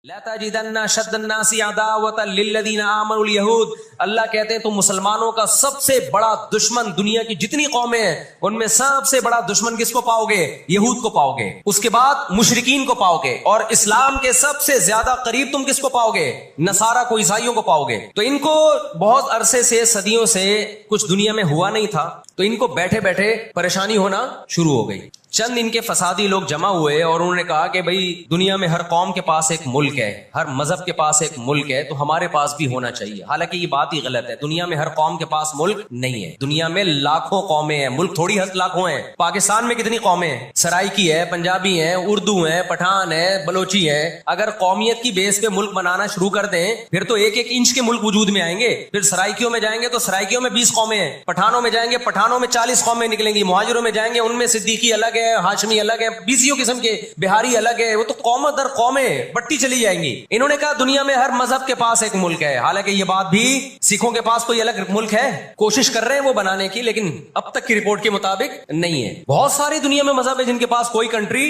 لا تجدن اشد الناس عداوۃ للذین آمنوا الیہود، اللہ کہتے ہیں تم مسلمانوں کا سب سے بڑا دشمن دنیا کی جتنی قومیں ہیں ان میں سب سے بڑا دشمن کس کو پاؤ گے؟ یہود کو پاؤ گے، اس کے بعد مشرکین کو پاؤ گے، اور اسلام کے سب سے زیادہ قریب تم کس کو پاؤ گے؟ نصارہ کو، عیسائیوں کو پاؤ گے۔ تو ان کو بہت عرصے سے، صدیوں سے کچھ دنیا میں ہوا نہیں تھا، تو ان کو بیٹھے بیٹھے پریشانی ہونا شروع ہو گئی۔ چند ان کے فسادی لوگ جمع ہوئے اور انہوں نے کہا کہ بھئی دنیا میں ہر قوم کے پاس ایک ملک ہے، ہر مذہب کے پاس ایک ملک ہے، تو ہمارے پاس بھی ہونا چاہیے۔ حالانکہ یہ بات ہی غلط ہے، دنیا میں ہر قوم کے پاس ملک نہیں ہے، دنیا میں لاکھوں قومیں ہیں، ملک تھوڑی لاکھوں ہیں۔ پاکستان میں کتنی قومیں ہیں؟ سرائکی ہے، پنجابی ہیں، اردو ہیں، پٹھان ہے، بلوچی ہے۔ اگر قومیت کی بیس پہ ملک بنانا شروع کر دیں پھر تو ایک ایک انچ کے ملک وجود میں آئیں گے۔ پھر سرائکیوں میں جائیں گے تو سرائکیوں میں 20 قومیں ہیں، پٹھانوں میں جائیں گے پٹھانوں میں 40 قومیں نکلیں گی، مہاجروں میں جائیں گے ان میں صدیقی الگ ہے، ہاشمی الگ ہے، بیسیوں قسم کے، بہاری الگ ہے، وہ تو قوم در قومیں بٹی چلی جائیں گی۔ انہوں نے کہا دنیا میں ہر مذہب کے پاس ایک ملک ہے، حالانکہ یہ بات بھی سکھوں کے پاس کوئی الگ ملک ہے، کوشش کر رہے ہیں وہ بنانے کی، لیکن اب تک کی رپورٹ کے مطابق نہیں ہے۔ بہت ساری دنیا میں مذہب ہے جن کے پاس کوئی کنٹری،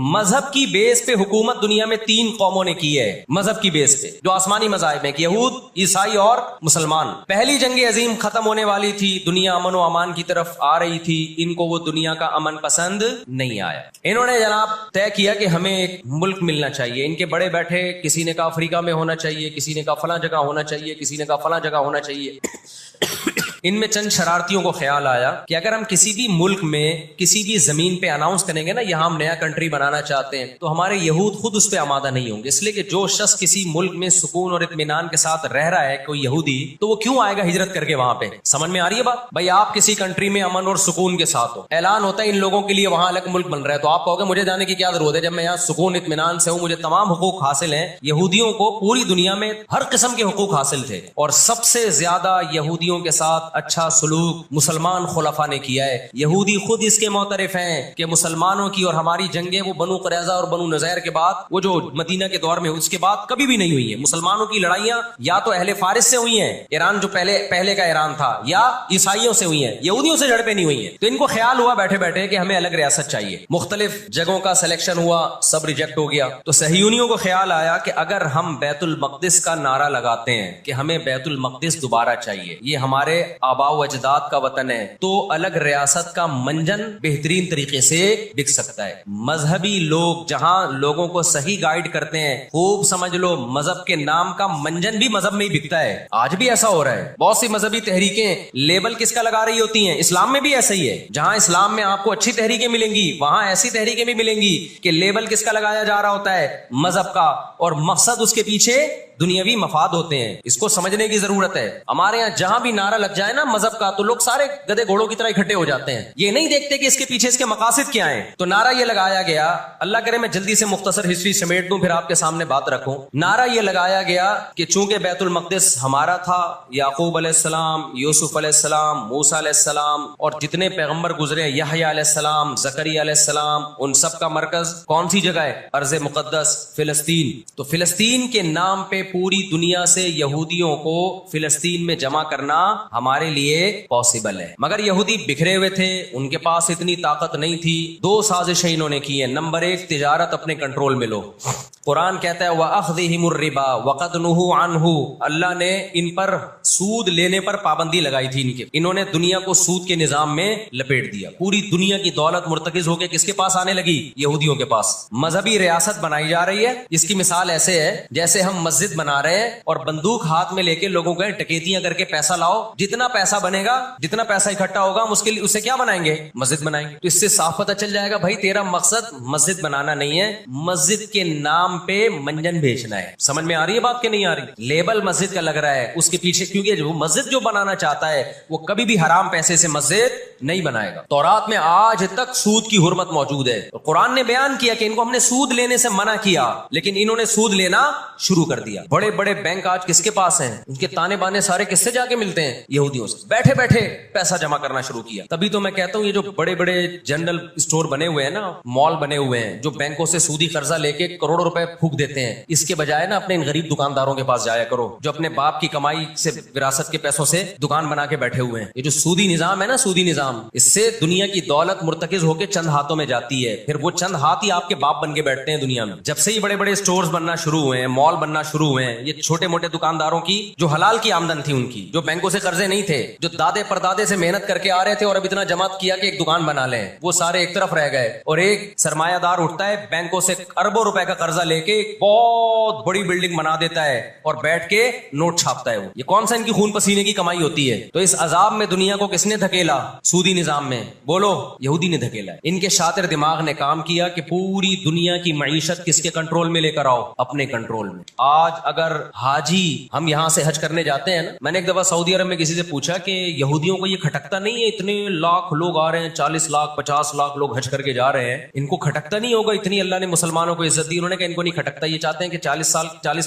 مذہب کی بیس پہ حکومت دنیا میں 3 قوموں نے کی ہے، مذہب کی بیس پہ، جو آسمانی مذاہب ہیں، یہود، عیسائی اور مسلمان۔ پہلی جنگ عظیم ختم ہونے والی تھی، دنیا امن و امان کی طرف آ رہی تھی، ان کو وہ دنیا کا امن پسند نہیں آیا۔ انہوں نے جناب طے کیا کہ ہمیں ایک ملک ملنا چاہیے۔ ان کے بڑے بیٹھے، کسی نے کہا افریقہ میں ہونا چاہیے، کسی نے کہا فلاں جگہ ہونا چاہیے، کسی نے کہا فلاں جگہ ہونا چاہیے۔ ان میں چند شرارتیوں کو خیال آیا کہ اگر ہم کسی بھی ملک میں کسی بھی زمین پہ اناؤنس کریں گے نا یہاں ہم نیا کنٹری بنانا چاہتے ہیں، تو ہمارے یہود خود اس پہ آمادہ نہیں ہوں گے، اس لیے کہ جو شخص کسی ملک میں سکون اور اطمینان کے ساتھ رہ رہا ہے، کوئی یہودی، تو وہ کیوں آئے گا ہجرت کر کے وہاں پہ؟ سمجھ میں آ رہی ہے بات؟ بھائی آپ کسی کنٹری میں امن اور سکون کے ساتھ ہو، اعلان ہوتا ہے ان لوگوں کے لیے وہاں الگ ملک بن رہا ہے، تو آپ کہو گے مجھے جانے کی کیا ضرورت ہے جب میں یہاں سکون اطمینان سے ہوں، مجھے تمام حقوق حاصل ہیں۔ یہودیوں کو پوری دنیا میں ہر قسم کے حقوق حاصل تھے، اور سب سے زیادہ یہودیوں کے ساتھ اچھا سلوک مسلمان خلفاء نے کیا ہے۔ یہودی خود اس کے معترف ہیں کہ مسلمانوں کی اور ہماری جنگیں وہ بنو قریظہ اور بنو نذیر کے بعد، وہ جو مدینہ کے دور میں، اس کے بعد کبھی بھی نہیں ہوئی ہیں۔ مسلمانوں کی لڑائیاں یا تو اہل فارس سے ہوئی ہیں، ایران جو پہلے کا ایران تھا، یا عیسائیوں سے ہوئی ہیں، یہودیوں سے جھڑپیں نہیں ہوئی ہیں۔ تو ان کو خیال ہوا بیٹھے بیٹھے کہ ہمیں الگ ریاست چاہیے، مختلف جگہوں کا سلیکشن ہوا، سب ریجیکٹ ہو گیا۔ تو صہیونیوں کو خیال آیا کہ اگر ہم بیت المقدس کا نعرہ لگاتے ہیں کہ ہمیں بیت المقدس دوبارہ چاہیے، یہ ہمارے آباء و اجداد کا وطن ہے، تو الگ ریاست کا منجن بہترین طریقے سے بک سکتا ہے۔ مذہبی لوگ جہاں لوگوں کو صحیح گائیڈ کرتے ہیں، خوب سمجھ لو مذہب کے نام کا منجن بھی مذہب میں ہی بکتا ہے۔ آج بھی ایسا ہو رہا ہے، بہت سی مذہبی تحریکیں لیبل کس کا لگا رہی ہوتی ہیں؟ اسلام میں بھی ایسا ہی ہے، جہاں اسلام میں آپ کو اچھی تحریکیں ملیں گی وہاں ایسی تحریکیں بھی ملیں گی کہ لیبل کس کا لگایا جا رہا ہوتا ہے؟ مذہب کا، اور مقصد اس کے پیچھے دنیاوی مفاد ہوتے ہیں۔ اس کو سمجھنے کی ضرورت ہے۔ ہمارے یہاں جہاں بھی نعرہ لگ جائے نا مذہب کا تو لوگ سارے گدے گھوڑوں کی طرح اکٹھے ہو جاتے ہیں، یہ نہیں دیکھتے کہ اس کے پیچھے اس کے مقاصد کیا ہیں۔ تو نعرہ یہ لگایا گیا، اللہ کرے میں جلدی سے مختصر ہسٹری سمیٹ دوں پھر آپ کے سامنے بات رکھوں۔ نعرہ یہ لگایا گیا کہ چونکہ بیت المقدس ہمارا تھا، یعقوب علیہ السلام، یوسف علیہ السلام، موسیٰ علیہ السلام اور جتنے پیغمبر گزرے ہیں، یحییٰ علیہ السلام، زکریا علیہ السلام، ان سب کا مرکز کون سی جگہ ہے؟ ارض مقدس فلسطین۔ تو فلسطین کے نام پہ پوری دنیا سے یہودیوں کو فلسطین میں جمع کرنا ہمارے لیے پاسبل ہے، مگر یہودی بکھرے ہوئے تھے، ان کے پاس اتنی طاقت نہیں تھی۔ 2 سازشیں انہوں نے کی ہیں۔ نمبر 1، تجارت اپنے کنٹرول میں لو۔ قرآن کہتا ہے وَأَخْذِهِمُ الرِّبَا وَقَدْ نُهُوا عَنْهُ، اللہ نے ان پر سود لینے پر پابندی لگائی تھی۔ انہوں نے دنیا کو سود کے نظام میں لپیٹ دیا، پوری دنیا کی دولت مرتکز ہو کے کس کے پاس آنے لگی؟ یہودیوں کے پاس۔ مذہبی ریاست بنائی جا رہی ہے، اس کی مثال ایسے ہے جیسے ہم مسجد بنا رہے ہیں اور بندوق ہاتھ میں لے کے لوگوں کو ڈکیتیاں کر کے پیسہ لاؤ، جتنا پیسہ بنے گا، جتنا پیسہ اکٹھا ہوگا ہم اسے کیا بنائیں گے؟ مسجد بنائیں گے۔ تو اس سے صاف پتہ چل جائے گا بھائی تیرا مقصد مسجد بنانا نہیں ہے، مسجد کے نام پہ منجن بیچنا ہے۔ سمجھ میں آ رہی ہے بات کہ نہیں آ رہی؟ لیبل مسجد کا لگ رہا ہے، اس کے پیچھے کیونکہ جو مسجد جو بنانا چاہتا ہے وہ کبھی بھی حرام پیسے سے مسجد نہیں بنائے گا۔ تورات میں آج تک سود کی حرمت موجود ہے، قرآن نے بیان کیا کہ ان کو ہم نے سود لینے سے منع کیا، لیکن انہوں نے سود لینا شروع کر دیا۔ بڑے بڑے بینک آج کس کے پاس ہیں؟ ان کے تانے بانے سارے کس سے جا کے ملتے ہیں؟ یہودیوں سے۔ بیٹھے بیٹھے پیسہ جمع کرنا شروع کیا۔ تبھی تو میں کہتا ہوں یہ جو بڑے بڑے جنرل اسٹور بنے ہوئے ہیں نا، مال بنے ہوئے ہیں، جو بینکوں سے سودی قرضہ لے کے کروڑوں روپے پھونک دیتے ہیں، اس کے بجائے نا اپنے ان غریب دکانداروں کے پاس جایا کرو جو اپنے باپ کی کمائی سے، وراثت کے پیسوں سے دکان بنا کے بیٹھے ہوئے ہیں۔ یہ جو سودی نظام ہے نا، سودی نظام، اس سے دنیا کی دولت مرتکز ہو کے چند ہاتھوں میں جاتی ہے، پھر وہ چند ہاتھ ہی آپ کے باپ بن کے بیٹھتے ہیں دنیا میں۔ جب سے یہ بڑے بڑے اسٹورز بننا شروع ہوئے ہیں، مال بننا شروع ہوئے ہیں، یہ چھوٹے موٹے دکانداروں کی جو حلال کی آمدن تھی، ان کی جو بینکوں سے قرضے نہیں تھے، جو دادے پردادے سے محنت کر کے آ رہے تھے اور اب اتنا جمع کیا کہ ایک دکان بنا لیں، وہ سارے ایک طرف رہ گئے، اور ایک سرمایہ دار اٹھتا ہے بینکوں سے اربوں روپے کا قرضہ لے کے ایک بہت بڑی بلڈنگ بنا دیتا ہے اور بیٹھ کے نوٹ چھاپتا ہے۔ وہ یہ کون سا ان کی خون پسینے کی کمائی ہوتی ہے؟ تو اس عذاب میں دنیا کو کس نے دھکیلا؟ سودی نظام میں، بولو، یہودی نے دھکیلا ہے۔ ان کے شاطر دماغ نے کام کیا کہ پوری دنیا کی معیشت کس کے کنٹرول میں لے کر آؤ؟ اپنے کنٹرول میں۔ آج اگر حاجی ہم یہاں سے حج کرنے جاتے ہیں نا، میں نے ایک دفعہ سعودی عرب میں کسی سے پوچھا کہ یہودیوں کو یہ کھٹکتا نہیں ہے، اتنے لاکھ لوگ آ رہے ہیں، 40 لاکھ 50 لاکھ لوگ حج کر کے جا رہے ہیں، ان کو کھٹکتا نہیں ہوگا اتنی اللہ نے مسلمانوں کو عزت دی؟ انہوں نے کہا ان کو نہیں کھٹکتا، یہ چاہتے ہیں کہ 40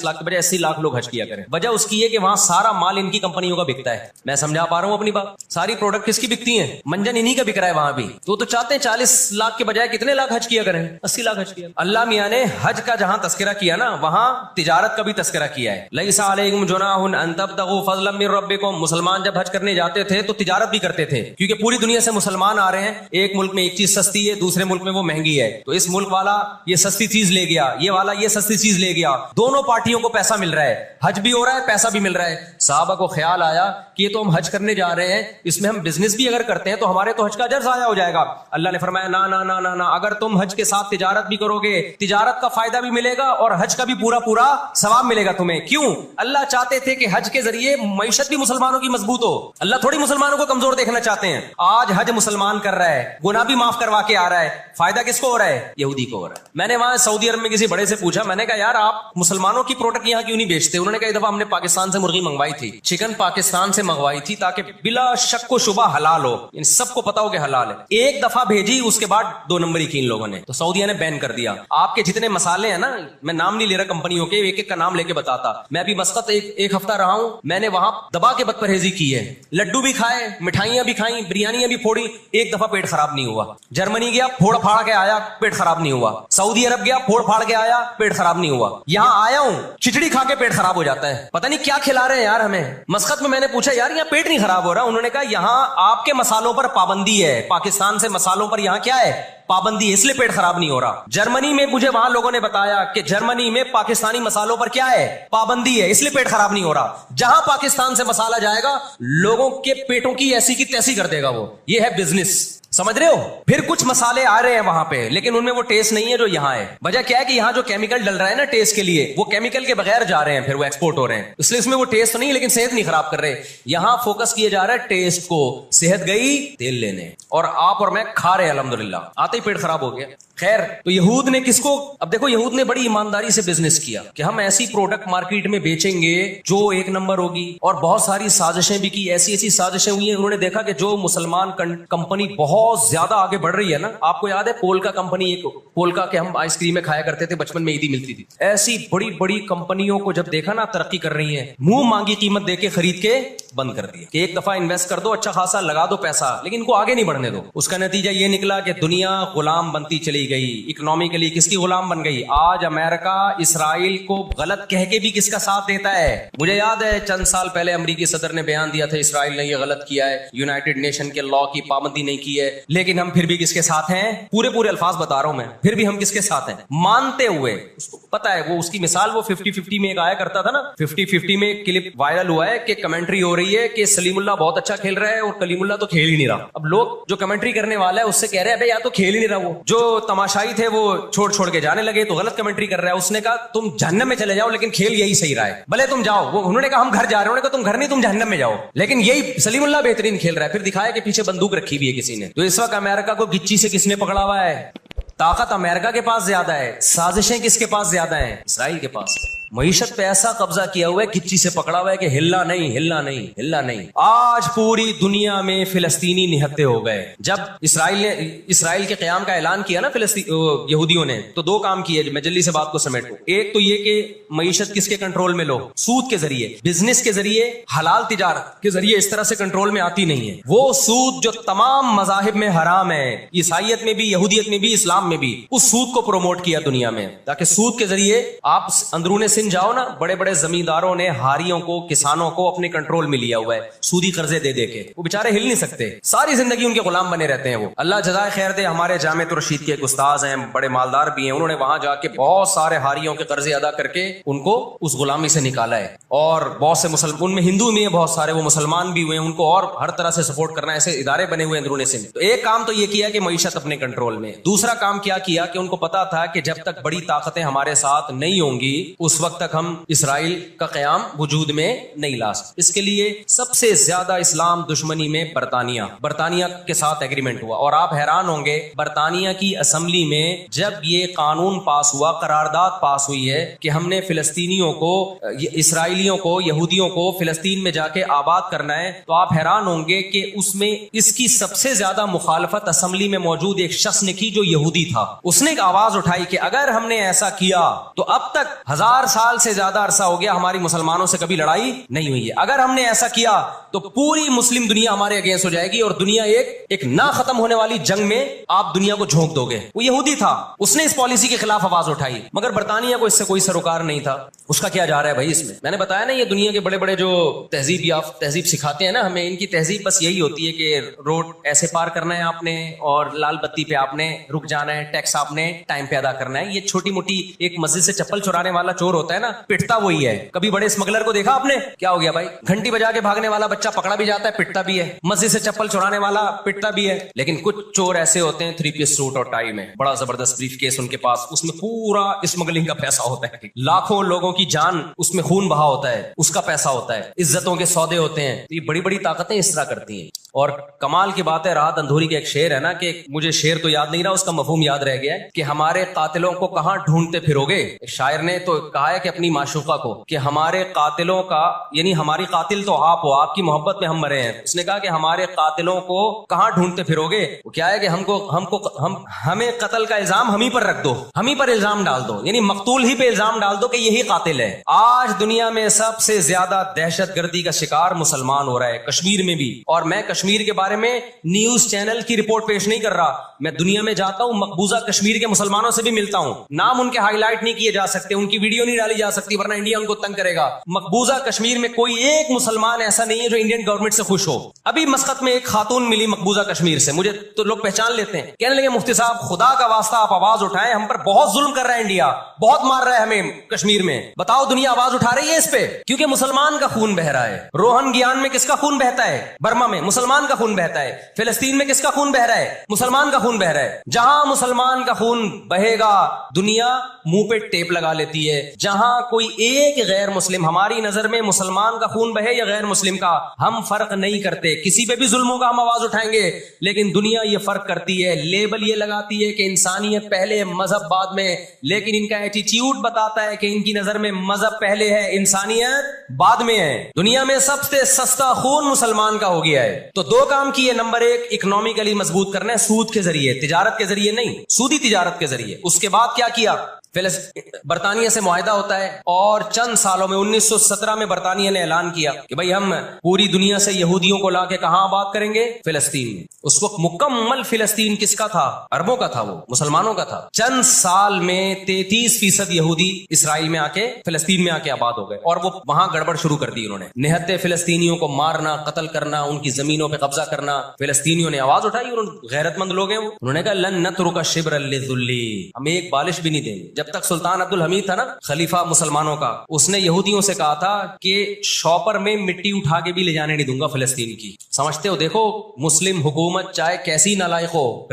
لاکھ کے بجائے 80 لاکھ لوگ حج کیا کریں۔ وجہ اس کی ہے کہ وہاں سارا مال ان کی کمپنیوں کا بکتا ہے۔ میں سمجھا پا رہا ہوں اپنی بات؟ ساری پروڈکٹ کس کی بکتی ہیں؟ منجن انہی کا بک رہا ہے وہاں بھی، تو چاہتے ہیں 40 لاکھ کے بجائے کتنے لاکھ حج کیا کریں؟ 80 لاکھ حج کیا۔ اللہ میاں نے حج کا جہاں تذکرہ کیا نا، وہاں تجارت کا بھی تذکرہ کیا ہے۔ لیس علیکم جناح ان تبتغوا فضلا من ربکم، مسلمان جب حج کرنے جاتے تھے تو تجارت بھی کرتے تھے، کیونکہ پوری دنیا سے مسلمان آ رہے ہیں، ایک ملک میں ایک چیز سستی ہے، دوسرے ملک میں وہ مہنگی ہے، تو اس ملک والا یہ سستی چیز لے گیا، یہ والا یہ سستی چیز لے گیا، دونوں پارٹیوں کو پیسہ مل رہا ہے، حج بھی ہو رہا ہے، پیسہ بھی مل رہا ہے۔ صحابہ کو خیال آیا کہ یہ تو ہم حج کرنے جا رہے ہیں، اس میں ہم بزنس بھی اگر کرتے ہیں تو ہمارے تو حج کا اجر ضائع ہو جائے گا۔ اللہ نے فرمایا نا نا نا نا نا، اگر تم حج کے ساتھ تجارت بھی کرو گے، تجارت کا فائدہ بھی ملے گا اور حج کا بھی پورا پورا ثواب ملے گا تمہیں۔ کیوں؟ اللہ چاہتے تھے کہ حج کے ذریعے معیشت بھی مسلمانوں کی مضبوط ہو۔ اللہ تھوڑی مسلمانوں کو کمزور دیکھنا چاہتے ہیں۔ آج حج مسلمان کر رہا ہے، گناہ بھی معاف کروا کے آ رہا ہے، فائدہ کس کو ہو رہا ہے؟ یہودی کو ہو رہا ہے۔ میں نے وہاں سعودی عرب میں کسی بڑے سے پوچھا، میں نے کہا یار آپ مسلمانوں کی پروڈکٹ یہاں کیوں نہیں بیچتے؟ انہوں نے کہا ایک دفعہ ہم نے پاکستان سے مرغی منگوائی تھی، چکن پاکستان سے منگوائی تھی تاکہ بلا شک و شبہ حلال ہو، ان سب کو پتا ہو کہ حلال ہے۔ ایک دفعہ بھیجی، اس کے بعد 2 نمبری کی ان لوگوں نے، تو سعودیہ نے بین کر دیا۔ آپ کے جتنے مسالے ہیں نا، میں نام نہیں لے رہا کمپنیوں کے، ایک ایک کا نام لے کے بتاتا۔ میں ابھی مسقط ایک ہفتہ رہا ہوں، میں نے وہاں دبا کے بد پرہیزی کی ہے، لڈو بھی کھائے، مٹھائیاں بھی کھائیں، بریانیاں بھی پھوڑی، ایک دفعہ پیٹ خراب نہیں ہوا۔ جرمنی گیا، پھوڑ پھاڑ کے آیا، پیٹ خراب نہیں ہوا۔ سعودی عرب گیا، پھوڑ پھاڑ کے آیا، پیٹ خراب نہیں ہوا۔ یہاں آیا ہوں، کھچڑی کھا کے پیٹ خراب ہو جاتا ہے، پتہ نہیں کیا کھلا رہے ہیں یار ہمیں۔ مسقط میں نے پوچھا یار یہاں پیٹ نہیں خراب ہو رہا؟ انہوں نے کہا یہاں آپ کے مسالوں پر پابندی ہے، پاکستان سے مسالوں پر یہاں کیا ہے؟ پابندی ہے، اس لیے پیٹ خراب نہیں ہو رہا۔ جرمنی میں مجھے وہاں لوگوں نے بتایا کہ جرمنی میں پاکستانی مسالوں پر کیا ہے؟ پابندی ہے، اس لیے پیٹ خراب نہیں ہو رہا۔ جہاں پاکستان سے مسالہ جائے گا لوگوں کے پیٹوں کی ایسی کی تیسی کر دے گا وہ۔ یہ ہے بزنس، سمجھ رہے ہو؟ پھر کچھ مسالے آ رہے ہیں وہاں پہ، لیکن ان میں وہ ٹیسٹ نہیں ہے جو یہاں ہے۔ وجہ کیا ہے کہ یہاں جو کیمیکل ڈل رہا ہے نا ٹیسٹ کے لیے، وہ کیمیکل کے بغیر جا رہے ہیں، پھر وہ ایکسپورٹ ہو رہے ہیں، اس لیے اس میں وہ ٹیسٹ نہیں، لیکن صحت نہیں خراب کر رہے۔ یہاں فوکس کیا جا رہا ہے ٹیسٹ کو، صحت گئی تیل لینے، اور آپ اور میں کھا رہے ہیں الحمدللہ، آتے ہی پیٹ خراب ہو گیا۔ خیر، تو یہود نے کس کو، اب دیکھو یہود نے بڑی ایمانداری سے بزنس کیا کہ ہم ایسی پروڈکٹ مارکیٹ میں بیچیں گے جو 1 نمبر ہوگی، اور بہت ساری سازشیں بھی کی، ایسی سازشیں ہوئی ہیں۔ انہوں نے دیکھا کہ جو مسلمان کمپنی بہت زیادہ آگے بڑھ رہی ہے نا، آپ کو یاد ہے پولکا کمپنی، ایک پولکا کے ہم آئس کریم میں کھایا کرتے تھے بچپن میں، عیدی ملتی تھی۔ ایسی بڑی بڑی کمپنیوں کو جب دیکھا نا ترقی کر رہی ہیں، منہ مانگی قیمت دے کے خرید کے بند کر دیا کہ ایک دفعہ انویسٹ کر دو، اچھا خاصا لگا دو پیسہ، لیکن ان کو آگے نہیں بڑھنے دو۔ اس کا نتیجہ یہ نکلا کہ دنیا غلام بنتی چلی گئی، اکنامکلی کس کی غلام بن گئی؟ آج امریکہ اسرائیل کو غلط کہہ کے بھی کس کا ساتھ دیتا ہے؟ مجھے یاد ہے چند سال پہلے امریکی صدر نے بیان دیا تھا اسرائیل نے یہ غلط کیا ہے، یونائٹڈ نیشن کے لا کی پابندی نہیں کی ہے، لیکن ہم پھر بھی کس کے ساتھ ہیں؟ پورے الفاظ بتا رہا ہوں میں، پھر بھی ہم کس کے ساتھ ہیں؟ مانتے ہوئے۔ اس کو پتا ہے، وہ اس کی مثال وہ 50-50 میں ایک آیا کرتا تھا نا، 50-50 میں ایک کلپ وائرل ہوا ہے کہ کمنٹری ہو رہی ہے کہ سلیم اللہ بہت اچھا کھیل رہا ہے اور کلیم اللہ تو کھیل ہی نہیں رہا۔ اب لوگ جو کمنٹری کرنے والا ہے اس سے کہہ رہے ہیں بھائی یا تو کھیل ہی نہیں رہا، وہ جو تماشائی تھے وہ چھوڑ کے جانے لگے تو غلط کمنٹری کر رہا ہے۔ اس نے کہا تم جہنم میں چلے جاؤ لیکن کھیل یہی صحیح رہا ہے، بھلے تم جاؤ۔ انہوں نے کہا ہم گھر جا رہے ہیں، انہوں نے کہا تم گھر نہیں، تم جہنم میں جاؤ، لیکن یہی سلیم اللہ بہترین کھیل رہا ہے۔ پھر دکھایا کہ پیچھے بندوق رکھی ہوئی ہے کسی نے۔ تو اس وقت امریکہ کو گچی سے کس نے پکڑا ہوا ہے؟ طاقت امریکہ کے پاس زیادہ ہے, سازشیں کس کے پاس زیادہ ہیں؟ اسرائیل کے پاس. معیشت پہ ایسا قبضہ کیا ہوا ہے, کچی سے پکڑا ہوا ہے کہ ہلنا نہیں ہلنا نہیں ہلنا نہیں. آج پوری دنیا میں فلسطینی نہتے ہو گئے. جب اسرائیل کے قیام کا اعلان کیا نا یہودیوں نے, تو دو کام کیے. میں جلدی سے بات کو سمیٹوں. ایک تو یہ کہ معیشت کس کے کنٹرول میں لو؟ سود کے ذریعے, بزنس کے ذریعے, حلال تجارت کے ذریعے اس طرح سے کنٹرول میں آتی نہیں ہے. وہ سود جو تمام مذاہب میں حرام ہے, عیسائیت میں بھی, یہودیت میں بھی, اسلام میں بھی, اس سود کو پروموٹ کیا دنیا میں, تاکہ سود کے ذریعے آپ اندرون جاؤ نا, بڑے بڑے زمینداروں نے ہاریوں کو, کسانوں کو اپنے کنٹرول میں لیا ہوا ہے سودی قرضے دے دے کے. وہ بےچارے ہل نہیں سکتے, ساری زندگی ان کے غلام بنے رہتے ہیں. وہ اللہ جزائے خیر دے. ہمارے جامعۃ الرشید کے ایک استاذ ہیں, بڑے مالدار بھی ہیں, انہوں نے وہاں جا کے بہت سارے ہاریوں کے قرضے ادا کر کے ان کو اس غلامی سے نکالا ہے. اور بہت سے ان میں ہندو بھی ہیں بہت سارے, وہ مسلمان بھی ہوئے ہیں, ان کو اور ہر طرح سے سپورٹ کرنا, ایسے ادارے بنے ہوئے اندرون سے. تو ایک کام تو یہ کیا کہ معیشت اپنے کنٹرول میں. دوسرا کام کیا کہ ان کو پتا تھا کہ جب تک بڑی طاقتیں ہمارے ساتھ نہیں ہوں گی اس وقت تک ہم اسرائیل کا قیام وجود میں نہیں لا سکتے. اس کے لیے سب سے زیادہ اسلام دشمنی میں برطانیہ کے ساتھ ایگریمنٹ ہوا. اور آپ حیران ہوں گے, برطانیہ کی اسمبلی میں جب یہ قانون پاس ہوا, قرارداد پاس ہوئی ہے کہ ہم نے فلسطینیوں کو, اسرائیلیوں کو, یہودیوں کو فلسطین میں جا کے آباد کرنا ہے, تو آپ حیران ہوں گے کہ اس میں اس کی سب سے زیادہ مخالفت اسمبلی میں موجود ایک شخص نے کی جو یہودی تھا. اس نے ایک آواز اٹھائی کہ اگر ہم نے ایسا کیا تو اب تک 1000 سال سے زیادہ عرصہ ہو گیا ہماری مسلمانوں سے کبھی لڑائی نہیں ہوئی ہے. اگر ہم نے ایسا کیا تو پوری مسلم دنیا ہمارے اگینسٹ ہو جائے گی, اور دنیا ایک نہ ختم ہونے والی جنگ میں آپ دنیا کو جھونک دو گے. وہ یہودی تھا, اس نے اس پالیسی کے خلاف آواز اٹھائی, مگر برطانیہ کو اس سے کوئی سروکار نہیں تھا. اس کا کیا جا رہا ہے بھائی اس میں نے بتایا نا, یہ دنیا کے بڑے بڑے جو تہذیب سکھاتے ہیں نا ہمیں, ان کی تہذیب بس یہی ہوتی ہے کہ روڈ ایسے پار کرنا ہے آپ نے, اور لال بتی پہ آپ نے رک جانا ہے, ٹیکس آپ نے ٹائم پہ ادا کرنا ہے. یہ چھوٹی موٹی, ایک مسجد سے چپل چرانے والا چور ہوتا ہے نا, پٹتا وہی ہے. کبھی بڑے اسمگلر کو دیکھا آپ نے؟ کیا ہو گیا بھائی, گھنٹی بجا کے بھاگنے والا بچہ پکڑا بھی جاتا ہے, پٹتا بھی ہے. مسجد سے چپل چرانے والا پٹتا بھی ہے. لیکن کچھ چور ایسے ہوتے ہیں 3 پیس سوٹ اور ٹائی میں, بڑا زبردست بریف کیس ان کے پاس, اس میں پورا اسمگلنگ کا پیسہ ہوتا ہے, لاکھوں لوگوں کی جان اس میں خون بہا ہوتا ہے, اس کا پیسہ ہوتا ہے, عزتوں کے سودے ہوتے ہیں. یہ بڑی بڑی طاقتیں اس طرح کرتی ہیں. اور کمال کی بات ہے, رات اندھوری کا ایک شعر ہے نا, کہ مجھے شعر تو یاد نہیں رہا, اس کا مفہوم یاد رہ گیا ہے, کہ ہمارے قاتلوں کو کہاں ڈھونڈتے پھرو گے. شاعر نے تو کہا ہے کہ اپنی معشوقہ کو, کہ ہمارے قاتلوں کا, یعنی ہماری قاتل تو آپ ہو, آپ کی محبت میں ہم مرے ہیں. اس نے کہا کہ ہمارے قاتلوں کو کہاں ڈھونڈتے پھرو گے. وہ کیا ہے کہ ہمیں قتل کا الزام ہم ہی پر رکھ دو, ہم ہی پر الزام ڈال دو, یعنی مقتول ہی پہ الزام ڈال دو کہ یہی قاتل ہے. آج دنیا میں سب سے زیادہ دہشت گردی کا شکار مسلمان ہو رہا ہے, کشمیر میں بھی. اور میں کشمیر کے بارے میں نیوز چینل کی رپورٹ پیش نہیں کر رہا, میں دنیا میں جاتا ہوں, مقبوضہ کشمیر کے مسلمانوں سے بھی ملتا ہوں. نام ان کے ہائی لائٹ نہیں کیے جا سکتے, ان کی ویڈیو نہیں ڈالی جا سکتی, ورنہ انڈیا ان کو تنگ کرے گا. مقبوضہ کشمیر میں کوئی ایک مسلمان ایسا نہیں ہے جو انڈین گورنمنٹ سے خوش ہو. ابھی مسقط میں ایک خاتون ملی مقبوضہ کشمیر سے, مجھے تو لوگ پہچان لیتے ہیں, کہنے لگے مفتی صاحب خدا کا واسطہ آپ آواز اٹھائیں, ہم پر بہت ظلم کر رہا ہے انڈیا, بہت مار رہا ہے ہمیں کشمیر میں, بتاؤ دنیا آواز اٹھا رہی ہے اس پہ, کیونکہ مسلمان کا خون بہ رہا ہے. روہن گیان میں کس کا خون بہتا ہے؟ برما میں مسلمان کا خون بہتا ہے. فلسطین میں کس کا خون بہ رہا ہے؟ مسلمان کا خون بہ رہا ہے. جہاں مسلمان کا خون بہے گا دنیا منہ پہ ٹیپ لگا لیتی ہے. جہاں کوئی ایک غیر مسلم, ہماری نظر میں مسلمان کا خون بہے یا غیر مسلم کا, ہم فرق نہیں کرتے, کسی پہ بھی ظلم ہوگا ہم آواز اٹھائیں گے. لیکن دنیا یہ فرق کرتی ہے, لیبل یہ لگاتی ہے کہ انسانیت پہلے مذہب بعد میں, لیکن ان کا ایٹیٹیوڈ بتاتا ہے کہ ان کی نظر میں مذہب پہلے ہے, انسانیت بعد میں ہے. دنیا میں سب سے سستا خون مسلمان کا ہو گیا ہے. تو دو کام کیے, نمبر 1 اکنامکلی مضبوط کرنا ہے, سود کے ذریعے, تجارت کے ذریعے نہیں, سودی تجارت کے ذریعے. اس کے بعد کیا کیا؟ برطانیہ سے معاہدہ ہوتا ہے, اور چند سالوں میں 1917 میں برطانیہ نے اعلان کیا کہ بھائی ہم پوری دنیا سے یہودیوں کو لا کے کہاں آباد کریں گے؟ فلسطین میں. اس وقت مکمل فلسطین کس کا تھا؟ عربوں کا تھا, وہ مسلمانوں کا تھا. چند سال میں 33% یہودی اسرائیل میں آ کے, فلسطین میں آ کے آباد ہو گئے, اور وہ وہاں گڑبڑ شروع کر دی. انہوں نے نہتے فلسطینیوں کو مارنا, قتل کرنا, ان کی زمینوں پہ قبضہ کرنا. فلسطینیوں نے آواز اٹھائی, غیرت مند لوگ ہیں وہ, انہوں نے کہا لن نترک شبرا للذلی, ہم ایک بالش بھی نہیں دیں گے. جب تک سلطان عبد الحمید تھا نا, خلیفہ مسلمانوں کا, اس نے یہودیوں سے کہا تھا کہ شاپر میں مٹی اٹھا کے بھی لے جانے نہیں دوں گا فلسطین کی. समझते हो? देखो, मुस्लिम हुकूमत चाहे कैसी नालायक हो,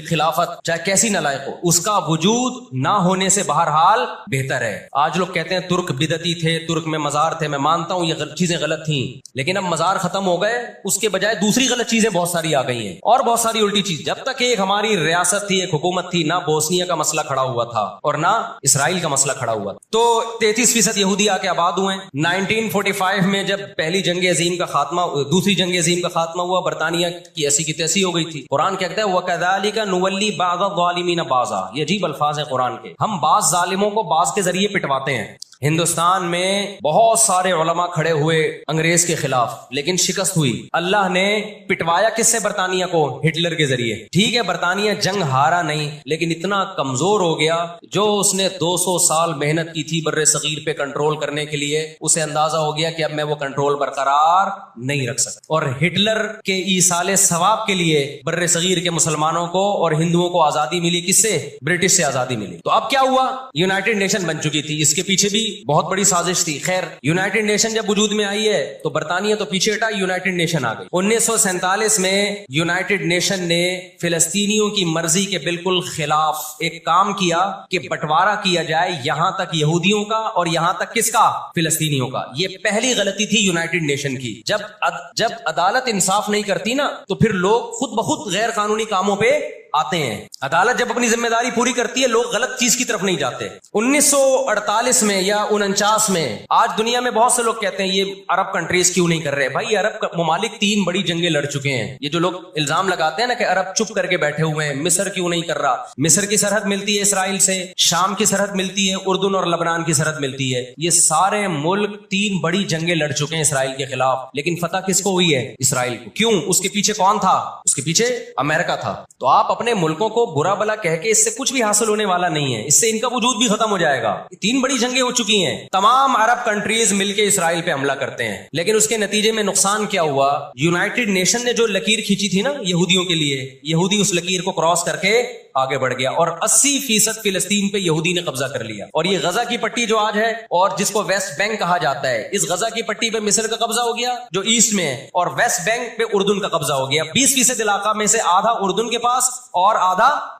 खिलाफत चाहे कैसी नालायक हो, उसका वजूद ना होने से बहरहाल बेहतर है। आज लोग कहते हैं तुर्क बिदती थे, तुर्क में मजार थे। मैं मानता हूं ये चीजें गलत थी, लेकिन अब मजार खत्म हो गए, उसके बजाय दूसरी गलत चीजें बहुत सारी आ गई हैं, और बहुत सारी उल्टी चीज। जब तक एक हमारी रियासत थी, एक हुकूमत थी, ना बोस्निया का मसला खड़ा हुआ था और ना इसराइल का मसला खड़ा हुआ। तो 33% यहूदी आके आबाद हुए। 1945 में जब पहली जंग अजीम का खात्मा, दूसरी जंग अजीम का खात्मा हुआ, बरतानिया की ऐसी की तैसी हो गई थी। कुरान कहता है वकज़ालिका नुवल्ली बाज़ ज़ालिमीन बाज़ा। ये अजीब अल्फाज है कुरान के। हम बाज जालिमों को बाज के जरिए पिटवाते हैं। हिंदुस्तान में बहुत सारे उलमा खड़े हुए अंग्रेज के खिलाफ, लेकिन शिकस्त हुई। अल्लाह ने पिटवाया किससे? बरतानिया को, हिटलर के जरिए। ठीक है, बरतानिया जंग हारा नहीं, लेकिन इतना कमजोर हो गया, जो उसने 200 साल मेहनत की थी बर्रे सगीर पे कंट्रोल करने के लिए, उसे अंदाजा हो गया कि अब मैं वो कंट्रोल बरकरार नहीं रख सकता। और हिटलर के ईसाले सवाब के लिए बर्रे सगीर के मुसलमानों को और हिंदुओं को आजादी मिली। किससे? ब्रिटिश से आजादी मिली। तो अब क्या हुआ? यूनाइटेड नेशन बन चुकी थी, इसके पीछे भी बहुत बड़ी साजिश थी। खैर, यूनाइटेड नेशन जब वजूद में आई है तो बरतानिया तो पीछे हटा, यूनाइटेड नेशन आ गई। 1947 में यूनाइटेड नेशन ने फिलिस्तीनियों की मर्जी के बिल्कुल खिलाफ एक काम किया कि बंटवारा किया जाए, यहां तक यहूदियों का और यहां तक किसका? फिलिस्तीनियों का। ये पहली गलती थी यूनाइटेड नेशन की। जब अदालत इंसाफ नहीं करती ना, तो फिर लोग खुद ब खुद गैर कानूनी कामों पे आते हैं। अदालत जब अपनी जिम्मेदारी पूरी करती है, लोग गलत चीज की तरफ नहीं जाते। 1948 में या 49 में, आज दुनिया में बहुत से लोग कहते हैं ये अरब कंट्रीज क्यों नहीं कर रहे। भाई, अरब ममालिक 3 बड़ी जंगें लड़ चुके हैं। ये जो लोग इल्जाम लगाते हैं ना कि अरब चुप करके बैठे हुए हैं, मिस्र क्यों नहीं कर रहा। मिस्र की सरहद मिलती है इसराइल से, शाम की सरहद मिलती है, उर्दून और लबनान की सरहद मिलती है। ये सारे मुल्क 3 बड़ी जंगें लड़ चुके हैं इसराइल के खिलाफ, लेकिन फतह किसको हुई है? इसराइल को। क्यों? उसके पीछे कौन था? उसके पीछे अमेरिका था। तो आप अपने मुल्कों को बुरा भला कह के इससे कुछ भी हासिल होने वाला नहीं है, इससे इनका वजूद भी खत्म हो जाएगा। 3 बड़ी जंगें हो चुकी हैं, तमाम अरब कंट्रीज मिलकर इसराइल पे हमला करते हैं, लेकिन उसके नतीजे में नुकसान क्या हुआ? यूनाइटेड नेशन ने जो लकीर खींची थी ना यहूदियों के लिए, यहूदी उस लकीर को क्रॉस करके आगे बढ़ गया और 80% फिलिस्तीन पे यहूदी ने कब्जा कर लिया। और ये गजा की पट्टी जो आज है और जिसको वेस्ट बैंक कहा जाता है, इस गजा की पट्टी पे मिस्र का कब्जा हो गया जो ईस्ट में है, और वेस्ट बैंक पे उर्दून का कब्जा हो गया। 20% इलाका में से आधा उर्दून के पास और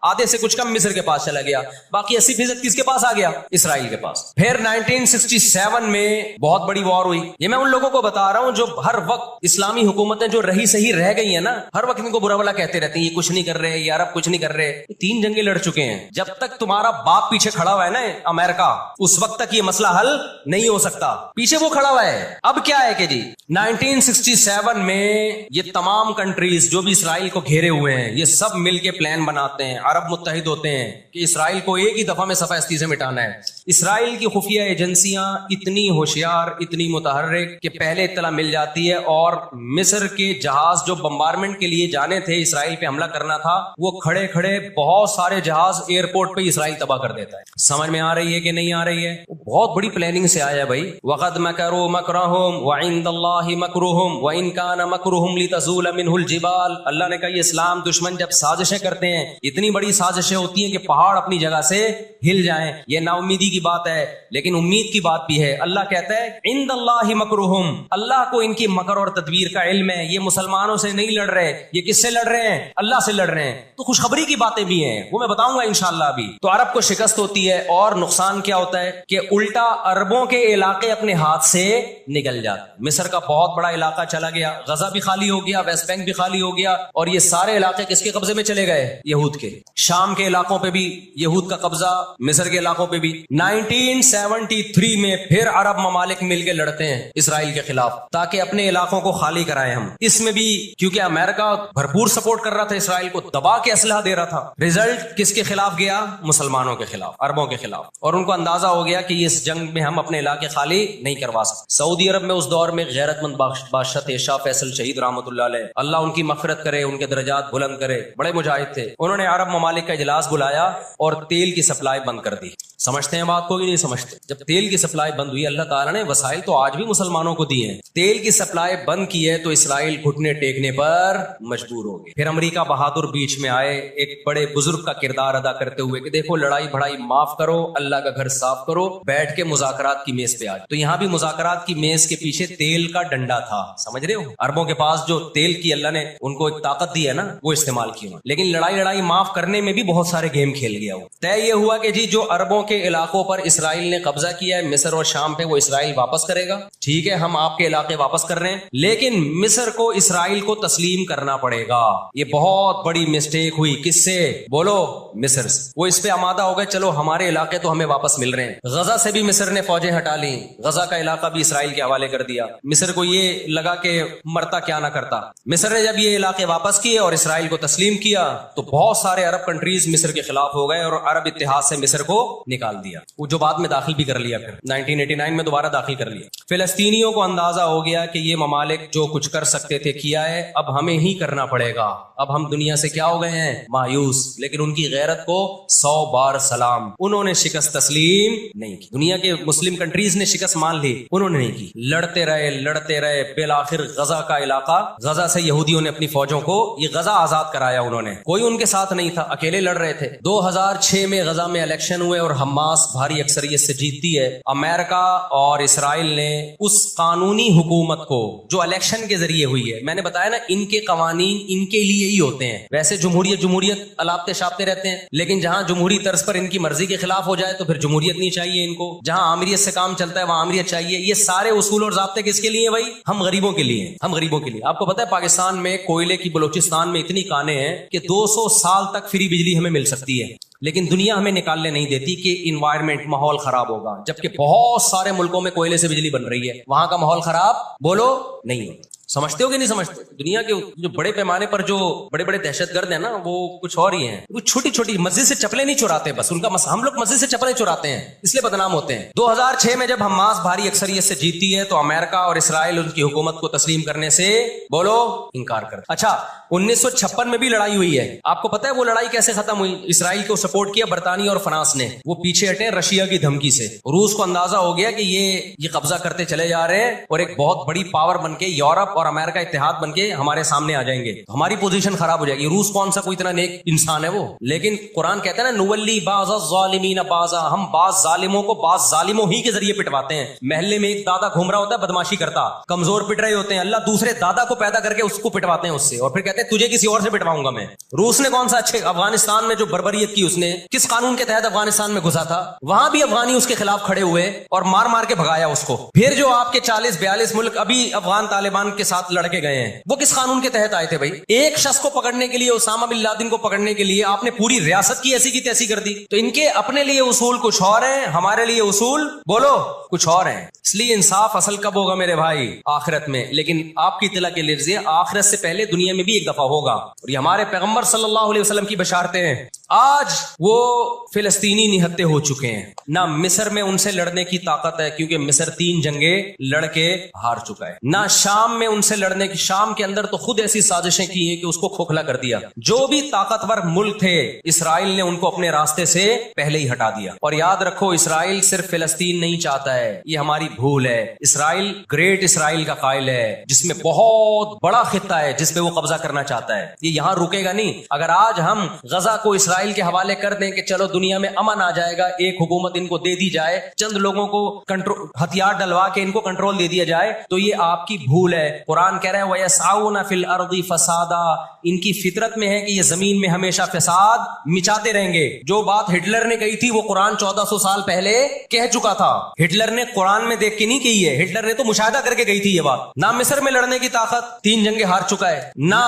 आधे से कुछ कम मिस्र के पास चला गया। बाकी 80% किसके पास आ गया? इसराइल के पास। फिर 1967 में बहुत बड़ी वॉर हुई। ये मैं उन लोगों को बता रहा हूं जो हर वक्त इस्लामी हुकूमतें जो रही सही रह गई है ना, हर वक्त इनको बुरा भला कहते रहते हैं, ये कुछ नहीं कर रहे, ये अरब कुछ नहीं कर रहे। 3 जंगें लड़ चुके हैं। जब तक तुम्हारा बाप पीछे खड़ा हुआ है ना, अमेरिका, उस वक्त तक ये मसला हल नहीं हो सकता। पीछे वो खड़ा हुआ है। अब क्या है कि जी 1967 में ये तमाम कंट्रीज जो भी इसराइल को घेरे हुए हैं, ये सब मिलके प्लान बनाते हैं, अरब मुत्तहिद होते हैं कि इसराइल को एक ही दफा में सफास्ती से मिटाना है। इसराइल की खुफिया एजेंसियां इतनी होशियार, इतनी मुतहर्रिक कि पहले इत्तला मिल जाती है और मिस्र के जहाज जो बम्बारमेंट के लिए जाने थे, इसराइल पे हमला करना था, वो खड़े खड़े बहुत सारे जहाज एयरपोर्ट पे इसराइल तबाह कर देता है। समझ में आ रही है कि नहीं आ रही है? बहुत बड़ी प्लानिंग से आया भाई। वक़द मकरू मकरहुम व इंदल्लाहि मकरुहुम व इन कान मकरुहुम लितज़ूल मिनहुल जिबाल। अल्लाह ने कहा, ये इस्लाम दुश्मन जब साजिशें करते हैं, इतनी बड़ी साजिशें होती हैं कि पहाड़ अपनी जगह से हिल जाएं। ये नाउम्मीदी की बात है, लेकिन उम्मीद की बात भी है। अल्लाह कहता है इंदल्लाहि मकरुहुम, अल्लाह को इनकी मकर और तदबीर का इल्म है। ये मुसलमानों से नहीं लड़ रहे, ये किससे लड़ रहे हैं? अल्लाह से लड़ रहे हैं। तो खुशखबरी की बातें भी हैं, वो मैं बताऊंगा इंशाअल्लाह अभी। तो अरब को शिकस्त होती है और नुकसान क्या होता है कि उल्टा अरबों के इलाके अपने हाथ से निकल जाते। मिस्र का बहुत बड़ा इलाका चला गया, गजा भी खाली हो गया, वेस्ट बैंक भी खाली हो गया, और ये सारे इलाके किसके कब्जे में चले गए? यहूद के। शाम के इलाकों पे भी यहूद का कब्जा, मिस्र के इलाकों पे भी। 1973 में फिर अरब ममालिक मिलकर लड़ते हैं इसराइल के खिलाफ ताकि अपने इलाकों को खाली कराएं हम। इसमें भी क्योंकि अमेरिका भरपूर सपोर्ट कर रहा था इसराइल को, दबा के असलहा दे रहा था। रिजल्ट किसके खिलाफ गया? मुसलमानों के खिलाफ, अरबों के खिलाफ। और उनको अंदाजा हो गया कि इस जंग में हम अपने इलाके खाली नहीं करवा सकते। सऊदी अरब में उस दौर में गैरतमंद बादशाह थे शाह फैसल शहीद रहमतुल्लाह अलैह, अल्लाह उनकी मग़फ़िरत करे, उनके दर्जात बुलंद करे, बड़े मुजाहिद मुतालिक थे, उन्होंने अरब ममालिक का इजलास बुलाया और तेल की सप्लाई बंद कर दी। समझते हैं बात को कि नहीं समझते? जब तेल की सप्लाई बंद हुई, अल्लाह ताला ने वसाइल तो आज भी मुसलमानों को दिए हैं, तेल की सप्लाई बंद की है तो इसराइल घुटने टेकने पर मजबूर हो गए। फिर अमेरिका बहादुर बीच में आए एक बड़े बुजुर्ग का किरदार अदा करते हुए कि देखो लड़ाई भड़ाई माफ करो, अल्लाह का घर साफ करो, बैठ के मुज़ाकरात की मेज पे आ। तो यहाँ भी मुज़ाकरात की मेज के पीछे तेल का डंडा था, समझ रहे हो? अरबों के पास जो तेल की अल्लाह ने उनको एक ताकत दी है ना, वो इस्तेमाल की। लेकिन लड़ाई माफ करने में भी बहुत सारे गेम खेल गया वो। तय ये हुआ कि जी जो अरबों के इलाकों पर इसराइल ने कब्जा किया है मिस्र और शाम पे, वो इसराइल वापस करेगा। ठीक है, हम आपके इलाके वापस कर रहे हैं, लेकिन मिस्र को इसराइल को तस्लीम करना पड़ेगा। ये बहुत बड़ी मिस्टेक हुई। किससे? बोलो, मिस्र से। वो इस पे आमादा हो गए, चलो हमारे इलाके तो हमें वापस मिल रहे हैं। गजा से भी मिस्र ने फौजें हटा ली, गजा का इलाका भी इसराइल के हवाले कर दिया। मिस्र को ये लगा कि मरता क्या ना करता। मिस्र ने जब ये इलाके वापस किए और इसराइल को तस्लीम किया तो बहुत सारे अरब कंट्रीज मिस्र के खिलाफ हो गए और अरब इत्तेहाद से मिस्र को निकाल दिया, वो जो बाद में दाखिल भी कर लिया, फिर 1989 में दोबारा दाखिल कर लिया। फिलिस्तीनियों को अंदाजा हो गया कि ये ममालिक जो कुछ कर सकते थे किया है, अब हमें ही करना पड़ेगा। अब हम दुनिया से क्या हो गए हैं? मायूस। लेकिन उनकी गैरत को 100 बार सलाम, उन्होंने शिकस्त तस्लीम नहीं की। दुनिया के मुस्लिम कंट्रीज ने शिकस्त मान ली, उन्होंने नहीं की। लड़ते रहे, बिल आखिर गजा का इलाका, गजा से यहूदियों ने अपनी फौजों को ये गजा आजाद कराया। उन्होंने, कोई उनके साथ नहीं था, अकेले लड़ रहे थे। 2006 में गजा में इलेक्शन हुए और हमास भारी अक्सरियत से जीतती है। अमेरिका और इसराइल ने उस कानूनी हुकूमत को जो इलेक्शन के जरिए हुई है, मैंने बताया ना इनके कवानीन इनके लिए ही होते हैं। वैसे जमहूरियत अलापते शापते रहते हैं, लेकिन जहां जमहूरी तर्ज पर इनकी मर्जी के खिलाफ हो जाए तो फिर जमहूरियत नहीं चाहिए इनको। जहां आमिरियत से काम चलता है वहां आमिरियत चाहिए। ये सारे उसूल और ज़ाब्ते किसके लिए भाई? हम गरीबों के लिए, हम गरीबों के लिए। आपको पता है पाकिस्तान में कोयले की बलोचिस्तान में इतनी कानें हैं कि 200 साल तक फ्री बिजली हमें मिल सकती है, लेकिन दुनिया हमें निकालने नहीं देती कि इन्वायरमेंट, माहौल खराब होगा। जबकि बहुत सारे मुल्कों में कोयले से बिजली बन रही है, वहां का माहौल खराब बोलो नहीं होगा। समझते हो कि नहीं समझते? दुनिया के जो बड़े पैमाने पर जो बड़े बड़े दहशतगर्द हैं ना, वो कुछ और ही हैं। वो छोटी छोटी मस्जिद से चप्पलें नहीं चुराते, बस उनका हम लोग मस्जिद से चप्पलें चुराते हैं, इसलिए बदनाम होते हैं। 2006 में जब हमास भारी अक्सरियत से जीतती है तो अमेरिका और इसराइल उनकी हुकूमत को तस्लीम करने से बोलो इनकार कर। अच्छा, 1956 में भी लड़ाई हुई है। आपको पता है वो लड़ाई कैसे खत्म हुई? इसराइल को सपोर्ट किया बरतानिया और फ्रांस ने, वो पीछे हटे रशिया की धमकी से। रूस को अंदाजा हो गया कि ये कब्जा करते चले जा रहे हैं और एक बहुत बड़ी पावर बनके यूरोप और अमेरिका इत्तेहाद बनके हमारे सामने आ जाएंगे, तो हमारी पोजीशन खराब हो जाएगी। रूस कौन सा कोई इतना नेक इंसान है वो? लेकिन कुरान कहता है ना, नुवल्ली बाज़ा ज़ालिमीन बाज़ा, हम बाज़ जालिमों को बाज़ जालिमों ही के जरिए पिटवाते हैं। महल्ले में एक दादा घूम रहा होता है बदमाशी करता, कमजोर पिट रहे होते हैं, अल्लाह दूसरे दादा को पैदा करके उसको पिटवाते हैं उससे, और फिर कहते हैं तुझे किसी और से पिटवाऊंगा मैं। रूस ने कौन सा अच्छे अफगानिस्तान में जो बर्बरियत की, उसने किस कानून के तहत अफगानिस्तान में घुसा था? वहां भी अफगानी उसके खिलाफ खड़े हुए और मार मार के भगाया उसको। फिर जो आपके 40-42 मुल्क अभी अफगान तालिबान के साथ लड़के गए हैं, वो किस कानून के तहत आए थे भाई? एक शख्स को पकड़ने के लिए, उसामा बिन लादेन को पकड़ने के लिए आपने पूरी रियासत की ऐसी की तैसी कर दी। तो इनके अपने लिए उसूल कुछ और हैं, हमारे लिए उसूल बोलो कुछ और हैं। इसलिए इंसाफ असल कब होगा मेरे भाई? आखिरत में। लेकिन आपकी इत्तला के लिए आखिरत से पहले दुनिया में भी एक दफा होगा, और ये हमारे पैगंबर सल्लल्लाहु अलैहि वसल्लम की बशारतें हैं। आज वो फिलिस्तीनी निहत्ते हो चुके हैं, ना मिस्र में उनसे लड़ने की ताकत है क्योंकि मिस्र 3 जंगें लड़के हार चुका है, ना शाम में उनसे लड़ने की, शाम के अंदर तो खुद ऐसी साजिशें की हैं कि उसको खोखला कर दिया। जो भी ताकतवर मुल्क थे इसराइल ने उनको अपने रास्ते से पहले ही हटा दिया। और याद रखो, इसराइल सिर्फ फिलिस्तीन नहीं चाहता है, ये हमारी भूल है। इसराइल ग्रेट इसराइल का कायल है, जिसमें बहुत बड़ा खित्ता है जिस पे वो कब्जा करना चाहता है। ये यहां रुकेगा नहीं। अगर आज हम गजा को इसराइल के हवाले कर दें कि चलो दुनिया में अमन आ जाएगा, एक हुकूमत इनको दे दी जाए, चंद लोगों को कंट्रोल, हथियार डलवा के इनको कंट्रोल दे दिया जाए, तो ये आपकी भूल है। कुरान कह रहा है वयसआउना फिल अर्दी फसादा, इनकी फितरत में है कि ये जमीन में हमेशा फसाद मिचाते रहेंगे। जो बात हिटलर ने कही थी वो कुरान 1400 साल पहले कह चुका था। हिटलर ने कुरान में देख के नहीं कही है, हिटलर ने तो मुशाहिदा करके कही थी ये बात। ना मिस्र में लड़ने की ताकत, 3 जंगे हार चुका है, ना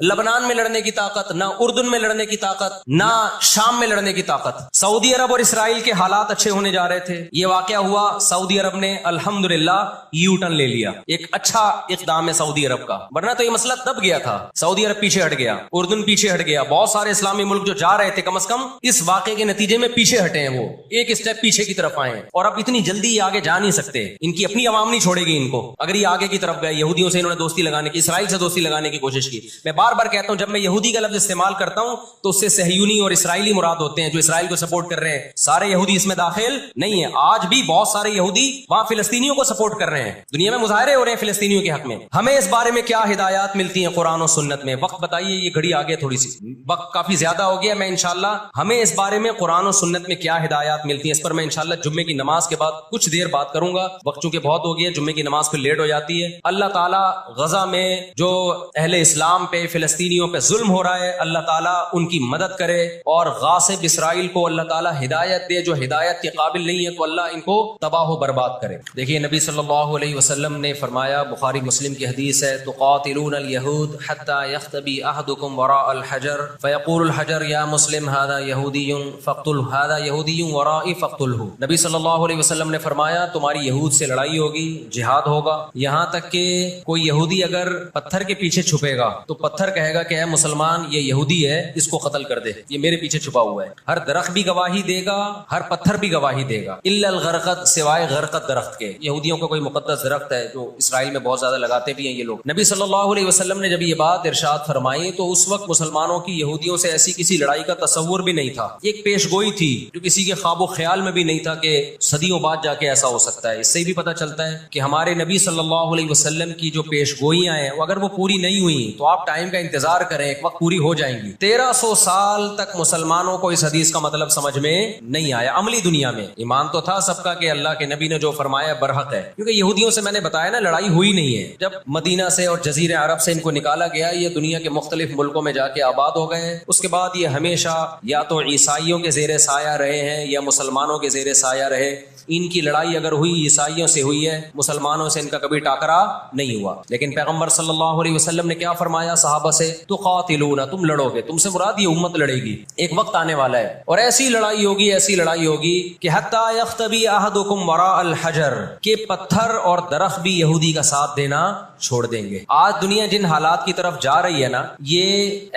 लबनान में लड़ने की ताकत, ना उर्दून में लड़ने की ताकत, ना शाम में लड़ने की ताकत। सऊदी अरब और इसराइल के हालात अच्छे होने जा रहे थे, ये वाकया हुआ, सऊदी अरब ने अल्हम्दुलिल्लाह यू टर्न ले लिया, एक अच्छा इक़दाम काम है सऊदी अरब का, वरना तो ये मसला दब गया था। सऊदी अरब पीछे हट गया, उर्दन पीछे हट गया, बहुत सारे इस्लामी मुल्क जो जा रहे थे कम से कम इस वाक़े के नतीजे में पीछे हटे हैं, वो एक स्टेप पीछे की तरफ आए हैं। और अब इतनी जल्दी ये आगे जा नहीं सकते, इनकी अपनी अवाम नहीं छोड़ेगी इनको अगर ये आगे की तरफ गए। यहूदियों से इन्होंने दोस्ती लगाने की, इसराइल से दोस्ती लगाने की कोशिश की। मैं बार बार कहता हूं, जब मैं यहूदी का लफ्ज इस्तेमाल करता हूं तो उससे सहयूनी और इसराइली मुराद होते हैं, जो इसराइल को सपोर्ट कर रहे हैं। सारे यहूदी इसमें दाखिल नहीं है। आज भी बहुत सारे यहूदी वहां फिलिस्तीनियों को सपोर्ट कर रहे हैं, दुनिया में मुजाहरे हो रहे हैं फिलिस्तीनियों के हक में। हमें इस बारे में क्या हिदायत मिलती है कुरान और सुन्नत में? वक्त बताइए, ये घड़ी आगे थोड़ी सी, वक्त काफी ज्यादा हो गया। मैं इंशाल्लाह हमें इस बारे में कुरान और सुन्नत में क्या हिदायत मिलती है, इस पर मैं इंशाल्लाह जुम्मे की नमाज के बाद कुछ देर बात करूंगा। वक्त चूंकि बहुत हो गया, जुम्मे की नमाज फिर लेट हो जाती है। अल्लाह ताला गजा में जो अहले इस्लाम पे, फिलिस्तीनियों पे जुल्म हो रहा है, अल्लाह ताला उनकी मदद करे और गासिब इसराइल को अल्लाह ताला हिदायत दे। जो हिदायत के काबिल नहीं है तो अल्लाह इनको तबाह व बर्बाद करे। देखिए नबी सल्लल्लाहु अलैहि वसल्लम ने फरमाया, बुखारी मुस्लिम की हदीस है, तुकातिलून अल यहूद हत्ता यख्तबी अहदुकुम वरा अल हजर फयक़ूल अल हजर या मुस्लिम हादा यहूदियुन फ़क़्तुल हादा यहूदियुन वराई फ़क़्तुलहु। नबी सल्लल्लाहु अलैहि वसल्लम ने फरमाया, तुम्हारी यहूद से लड़ाई होगी, जिहाद होगा, यहां तक कि कोई यहूदी अगर पत्थर के पीछे छुपेगा तो पत्थर कहेगा कि ऐ मुसलमान, ये यहूदी है, इसको कत्ल कर दे, ये मेरे पीछे छुपा हुआ है। हर दरख्त भी गवाही देगा, हर पत्थर भी गवाही देगा, इल्ला अल गरक़त, सिवाय गरक़त दरख्त के। यहूदियों का कोई मुक़द्दस दरख्त है जो इसराइल में बहुत ज्यादा लगाते भी हैं ये लोग। नबी सल्लल्लाहु अलैहि वसल्लम ने जब ये बात इरशाद फरमाई तो उस वक्त मुसलमानों की यहूदियों से ऐसी किसी लड़ाई का तसव्वुर भी नहीं था। एक पेशगोई थी जो किसी के ख्वाबो ख्याल में भी नहीं था कि सदियों बाद जाके ऐसा हो सकता है। इससे भी पता चलता है कि हमारे नबी सल्लल्लाहु अलैहि वसल्लम की जो पेशगोइयां हैं, अगर वो पूरी नहीं हुई तो आप टाइम का इंतजार करें, एक वक्त पूरी हो जाएंगी। 1300 साल तक मुसलमानों को इस हदीस का मतलब समझ में नहीं आया। अमली दुनिया में ईमान तो था सबका कि अल्लाह के नबी ने जो फरमाया बरहक है, क्योंकि यहूदियों से मैंने बताया ना लड़ाई हुई नहीं है। जब मदीना से और जजीरे अरब से इनको निकाला गया, ये दुनिया के मुख्तलिफ मुल्कों में जाके आबाद हो गए। उसके बाद ये हमेशा या तो ईसाइयों के जेरे साया रहे हैं या मुसलमानों के जेरे साया रहे। इनकी लड़ाई अगर हुई ईसाइयों से हुई है, मुसलमानों से इनका कभी टाकरा नहीं हुआ। लेकिन पैगंबर सल्लल्लाहु अलैहि वसल्लम ने क्या फरमाया सहाबा से, तुकातिलूना, तुम लड़ोगे, तुमसे मुराद ये उम्मत लड़ेगी। एक वक्त आने वाला है और ऐसी लड़ाई होगी, ऐसी लड़ाई होगी कि हत्ता यख्तबी अहदुकुम वरा अल हजर, के पत्थर और दरख्त भी यहूदी का साथ देना छोड़ देंगे। आज दुनिया जिन हालात की तरफ जा रही है ना, ये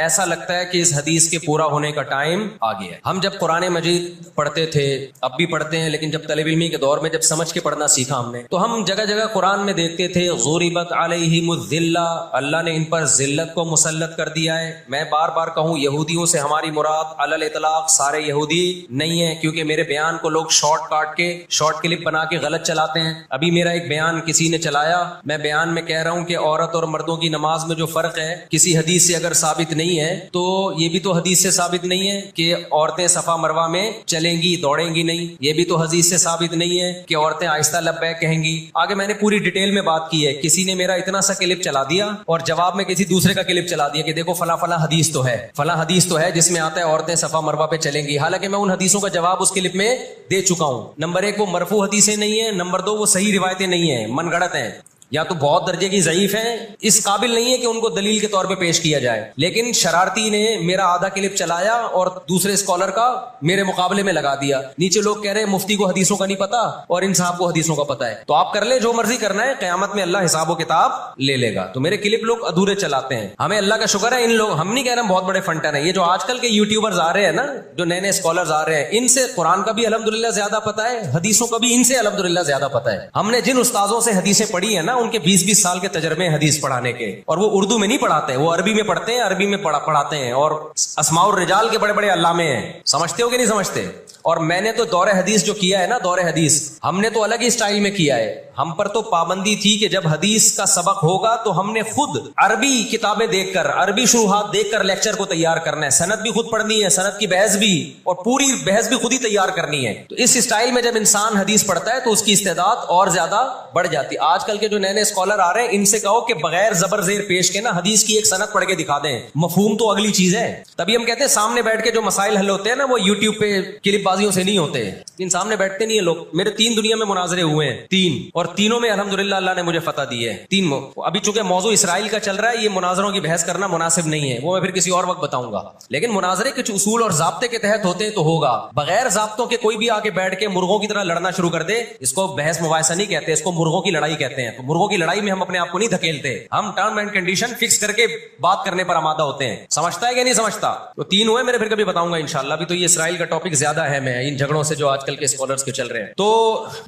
ऐसा लगता है कि इस हदीस के पूरा होने का टाइम आ गया है। हम जब कुरान मजीद पढ़ते थे, अब भी पढ़ते हैं, लेकिन जब तलब इल्मी के दौर में जब समझ के पढ़ना सीखा हमने, तो हम जगह जगह कुरान में देखते थे ज़ुरिबत अलैहिमुज़्ज़िल्ला, अल्लाह ने इन पर जिल्लत को मुसल्लत कर दिया है। मैं बार बार कहूँ, यहूदियों से हमारी मुराद अलल इतलाक सारे यहूदी नहीं है, क्योंकि मेरे बयान को लोग शॉर्ट काट के, शॉर्ट क्लिप बना के गलत चलाते हैं। अभी मेरा एक बयान किसी ने चलाया, मैं बयान में कह रहा हूँ कि औरत और मर्दों की नमाज में जो फर्क है किसी हदीस से अगर साबित नहीं है, तो ये भी तो हदीस से साबित नहीं है कि औरतें सफा मरवा में चलेंगी, दौड़ेंगी नहीं। ये भी तो हदीस से साबित नहीं है कि औरतें आहिस्ता लब्बैक कहेंगी। आगे मैंने पूरी डिटेल में बात की है। किसी ने मेरा इतना सा क्लिप चला दिया और जवाब में किसी दूसरे का क्लिप चला दिया कि देखो फला फला हदीस तो है, फला हदीस तो है जिसमें आता है औरतें सफा मरवा पे चलेंगी। हालांकि मैं उन हदीसों का जवाब उस क्लिप में दे चुका हूं। नंबर 1 वो मरफू हदीसें नहीं है, नंबर 2 वो सही रिवायतें नहीं है, मनगढ़ंत हैं, या तो बहुत दर्जे की ज़ईफ है, इस काबिल नहीं है कि उनको दलील के तौर पे पेश किया जाए। लेकिन शरारती ने मेरा आधा क्लिप चलाया और दूसरे स्कॉलर का मेरे मुकाबले में लगा दिया। नीचे लोग कह रहे हैं मुफ्ती को हदीसों का नहीं पता और इन साहब को हदीसों का पता है। तो आप कर ले जो मर्जी करना है, क़यामत में अल्लाह हिसाब व किताब ले लेगा। तो मेरे क्लिप लोग अधूरे चलाते हैं। हमें अल्लाह का शुक्र है, इन लोग, हम नहीं कह रहे हम बहुत बड़े फंटन है, ये जो आजकल के यूट्यूबर्स आ रहे हैं ना, जो नए नए स्कॉलर्स आ रहे हैं, इनसे कुरान का भी अल्हम्दुलिल्लाह ज्यादा पता है, हदीसों का भी इनसे अल्हम्दुलिल्लाह ज्यादा पता है। हमने जिन उस्तादों से हदीसें पढ़ी है ना, उनके 20-20 साल के तजर्बे हदीस पढ़ाने के, और वो उर्दू में नहीं पढ़ाते, वो अरबी में पढ़ते हैं, अरबी में पढ़ाते हैं, और अस्माउर रिजाल के बड़े बड़े अल्लामे हैं। समझते हो कि नहीं समझते? और मैंने तो दौरे हदीस जो किया है ना, दौरे हदीस हमने तो अलग ही स्टाइल में किया है। हम पर तो पाबंदी थी कि जब हदीस का सबक होगा तो हमने खुद अरबी किताबें देखकर, अरबी शुरूहात देखकर लेक्चर को तैयार करना है। सनद भी खुद पढ़नी है, सनद की बहस भी, और पूरी बहस भी खुद ही तैयार करनी है। तो इस स्टाइल में जब इंसान हदीस पढ़ता है तो उसकी इस्तेदाद और ज्यादा बढ़ जाती है। आजकल के जो नए नए स्कॉलर आ रहे हैं, इनसे कहो कि बगैर जबर जेर पेश के ना हदीस की एक सनद पढ़ के दिखा दें, मफहूम तो अगली चीज है। तभी हम कहते हैं सामने बैठ के जो मसाइल हल होते हैं ना, वो यूट्यूब पे क्लिपबाजियों से नहीं होते। इन सामने बैठते नहीं है लोग। मेरे 3 दुनिया में मुनाजरे हुए हैं, 3, और तीनों में अल्हम्दुलिल्लाह अल्लाह ने मुझे फतह दी है। 3 अभी चूंकि मौजू इसराइल का चल रहा है, ये मुनाजरों की बहस करना मुनासिब नहीं है, वो मैं फिर किसी और वक्त बताऊंगा। लेकिन मुनाजरे कुछ उसूल और ज़ाब्ते के तहत होते हैं तो होगा। बगैर ज़ाब्तों के कोई भी आके बैठ के मुर्गों की तरह लड़ना शुरू कर दे, इसको बहस मुबाहिसा नहीं कहते, इसको मुर्गों की लड़ाई कहते हैं। तो मुर्गों की लड़ाई में हम अपने आप को नहीं धकेलते, हम टर्म एंड कंडीशन फिक्स करके बात करने पर आमादा होते हैं। समझता है कि नहीं समझता? तो 3 हुए मेरे, फिर कभी बताऊंगा इंशाल्लाह। अभी तो ये इसराइल का टॉपिक ज्यादा है मैं इन झगड़ों से जो आजकल के स्कॉलर्स के चल रहे हैं। तो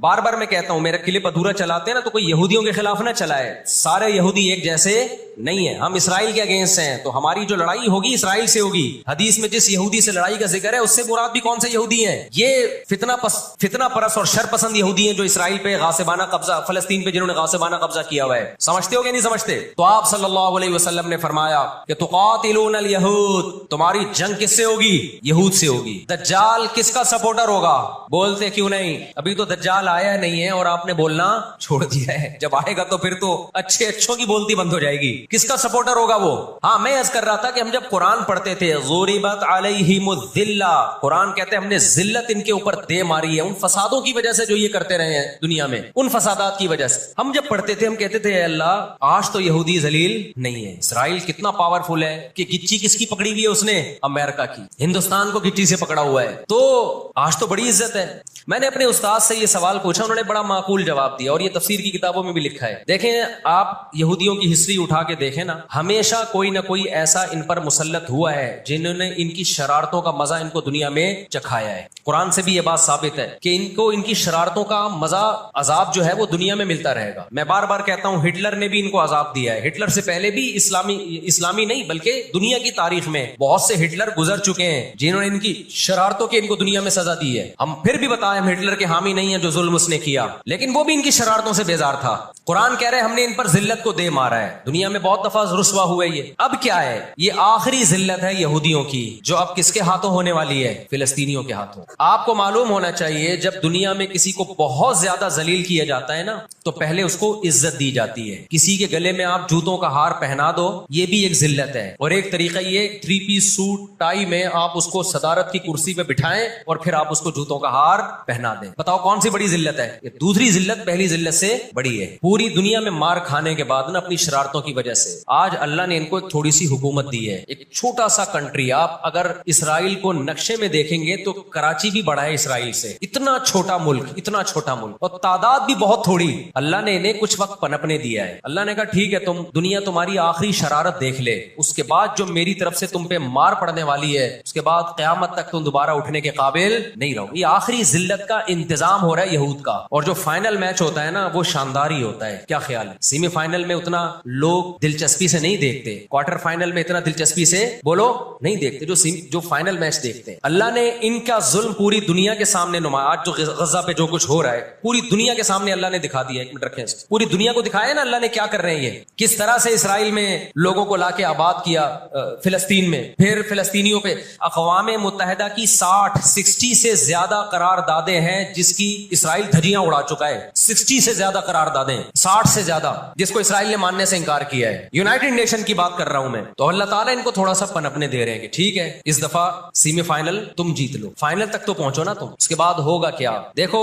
बार बार मैं कहता हूं, मेरा क्लिप अधूरा चलाते हैं ना तो कोई यहूदियों के खिलाफ ना चलाए, सारे यहूदी एक जैसे नहीं है। हम इसराइल के अगेंस्ट हैं, तो हमारी जो लड़ाई होगी इसराइल से होगी। हदीस में जिस यहूदी से लड़ाई का जिक्र है उससे मुराद भी कौन से यहूदी हैं? ये फितना परस और शर पसंद यहूदी हैं जो इसराइल पे गासिबाना कब्जा, फलस्तीन पे जिन्होंने गासिबाना कब्जा किया हुआ है। समझते हो कि नहीं समझते? तो आप सल्लल्लाहु अलैहि वसल्लम ने फरमाया कि तुकातिलूनल यहूद, तुम्हारी जंग किससे होगी? यहूद से होगी। दज्जाल किसका सपोर्टर होगा? बोलते क्यों नहीं? अभी तो दज्जाल आया नहीं है और आपने बोलना छोड़ दिया है। जब आएगा तो फिर तो अच्छों की बोलती बंद हो जाएगी। किसका सपोर्टर होगा वो? हाँ, मैं अर्ज कर रहा था कि हम जब कुरान पढ़ते थे, ज़ुरिबत अलैहिमुज़्ज़िल्ला, कुरान कहते हैं हमने जिल्लत इनके ऊपर दे मारी है, उन फसादों की वजह से जो ये करते रहे हैं दुनिया में, उन फसादात की वजह से। हम जब पढ़ते थे हम कहते थे अल्लाह आज तो यहूदी जलील नहीं है। इसराइल कितना पावरफुल है कि गिच्ची किसकी पकड़ी हुई है उसने? अमेरिका की। हिंदुस्तान को गिच्ची से पकड़ा हुआ है, तो आज तो बड़ी इज्जत है। मैंने अपने उस्ताद से ये सवाल पूछा, उन्होंने बड़ा माकूल जवाब दिया और ये तफसीर की किताबों में भी लिखा है। देखें, आप यहूदियों की हिस्ट्री उठा के देखें ना, हमेशा कोई ना कोई ऐसा इन पर मुसल्लत हुआ है जिन्होंने इनकी शरारतों का मजा इनको दुनिया में चखाया है। कुरान से भी ये बात साबित है कि इनको इनकी शरारतों का मजा, अजाब जो है वो दुनिया में मिलता रहेगा। मैं बार बार कहता हूं, हिटलर ने भी इनको अजाब दिया है। हिटलर से पहले भी इस्लामी नहीं बल्कि दुनिया की तारीख में बहुत से हिटलर गुजर चुके हैं जिन्होंने इनकी शरारतों के इनको दुनिया में सजा दी है। हम फिर भी बताएं, हम हिटलर के हामी नहीं है जो जुल्म उसने किया, लेकिन वो भी इनकी शरारतों से बेजार था। कुरान कह रहे हैं हमने इन पर जिल्लत को दे मारा है। दुनिया में बहुत दफा रुस्वा हुए ये। अब क्या है? ये आखिरी जिल्लत है यहूदियों की, जो अब किसके हाथों होने वाली है? फिलिस्तीनियों के हाथों। आपको मालूम होना चाहिए, जब दुनिया में किसी को बहुत ज्यादा जलील किया जाता है ना, तो पहले उसको इज्जत दी जाती है। किसी के गले में आप जूतों का हार पहना दो, ये भी एक जिल्लत है। और एक तरीका ये 3 पीस सूट टाई में आप उसको सदारत की कुर्सी पे बिठाएं और फिर आप उसको जूतों का हार पहना दें। बताओ कौन सी बड़ी जिल्लत है? ये दूसरी जिल्लत पहली जिल्लत से बड़ी है। पूरी दुनिया में मार खाने के बाद ना, अपनी शरारतों की वजह से आज अल्लाह ने इनको एक थोड़ी सी हुकूमत दी है। एक छोटा सा कंट्री, आप अगर इसराइल को नक्शे में देखेंगे तो कराची भी बड़ा है इसराइल से। इतना छोटा मुल्क, इतना छोटा मुल्क, और तादाद भी बहुत थोड़ी। अल्लाह ने इन्हें कुछ वक्त पनपने दिया है। अल्लाह ने कहा ठीक है, तुम दुनिया तुम्हारी आखिरी शरारत देख ले, उसके बाद जो मेरी तरफ से तुम पे मार पड़ने वाली है, उसके बाद क़यामत तक तुम दोबारा उठने के काबिल नहीं रहो। ये आखिरी जिल्लत का इंतजाम हो रहा है यहूद का। और जो फाइनल मैच होता है ना, वो शानदार ही होता है। क्या ख्याल है? सेमीफाइनल में उतना लोग दिलचस्पी से नहीं देखते, क्वार्टर फाइनल में इतना दिलचस्पी से बोलो नहीं देखते जो फाइनल मैच देखते हैं। अल्लाह ने इनका जुल्म पूरी दुनिया के सामने नुमाया। आज जो गजा पे जो कुछ हो रहा है पूरी दुनिया के सामने अल्लाह ने दिखा दिया। एक मिनट रखें, पूरी दुनिया को दिखाया ना अल्लाह ने क्या कर रहे हैं, ये किस तरह से इसराइल में लोगों को लाके आबाद किया, फिलिस्तीन में, फिर फिलिस्तीनियों पे अक़वाम मुत्तहिदा की 60 से ज्यादा करारदादे हैं जिसकी इसराइल धज्जियां उड़ा चुका है। 60 से ज्यादा करारदादें, 60 से ज्यादा, जिसको इसराइल ने मानने से इनकार किया है। यूनाइटेड नेशन की बात कर रहा हूं मैं। तो अल्लाह ताला इनको थोड़ा सा पनपने दे रहे हैं कि ठीक है, इस दफा सेमीफाइनल तुम जीत लो, फाइनल तक तो पहुंचो ना तुम, उसके बाद होगा क्या? देखो,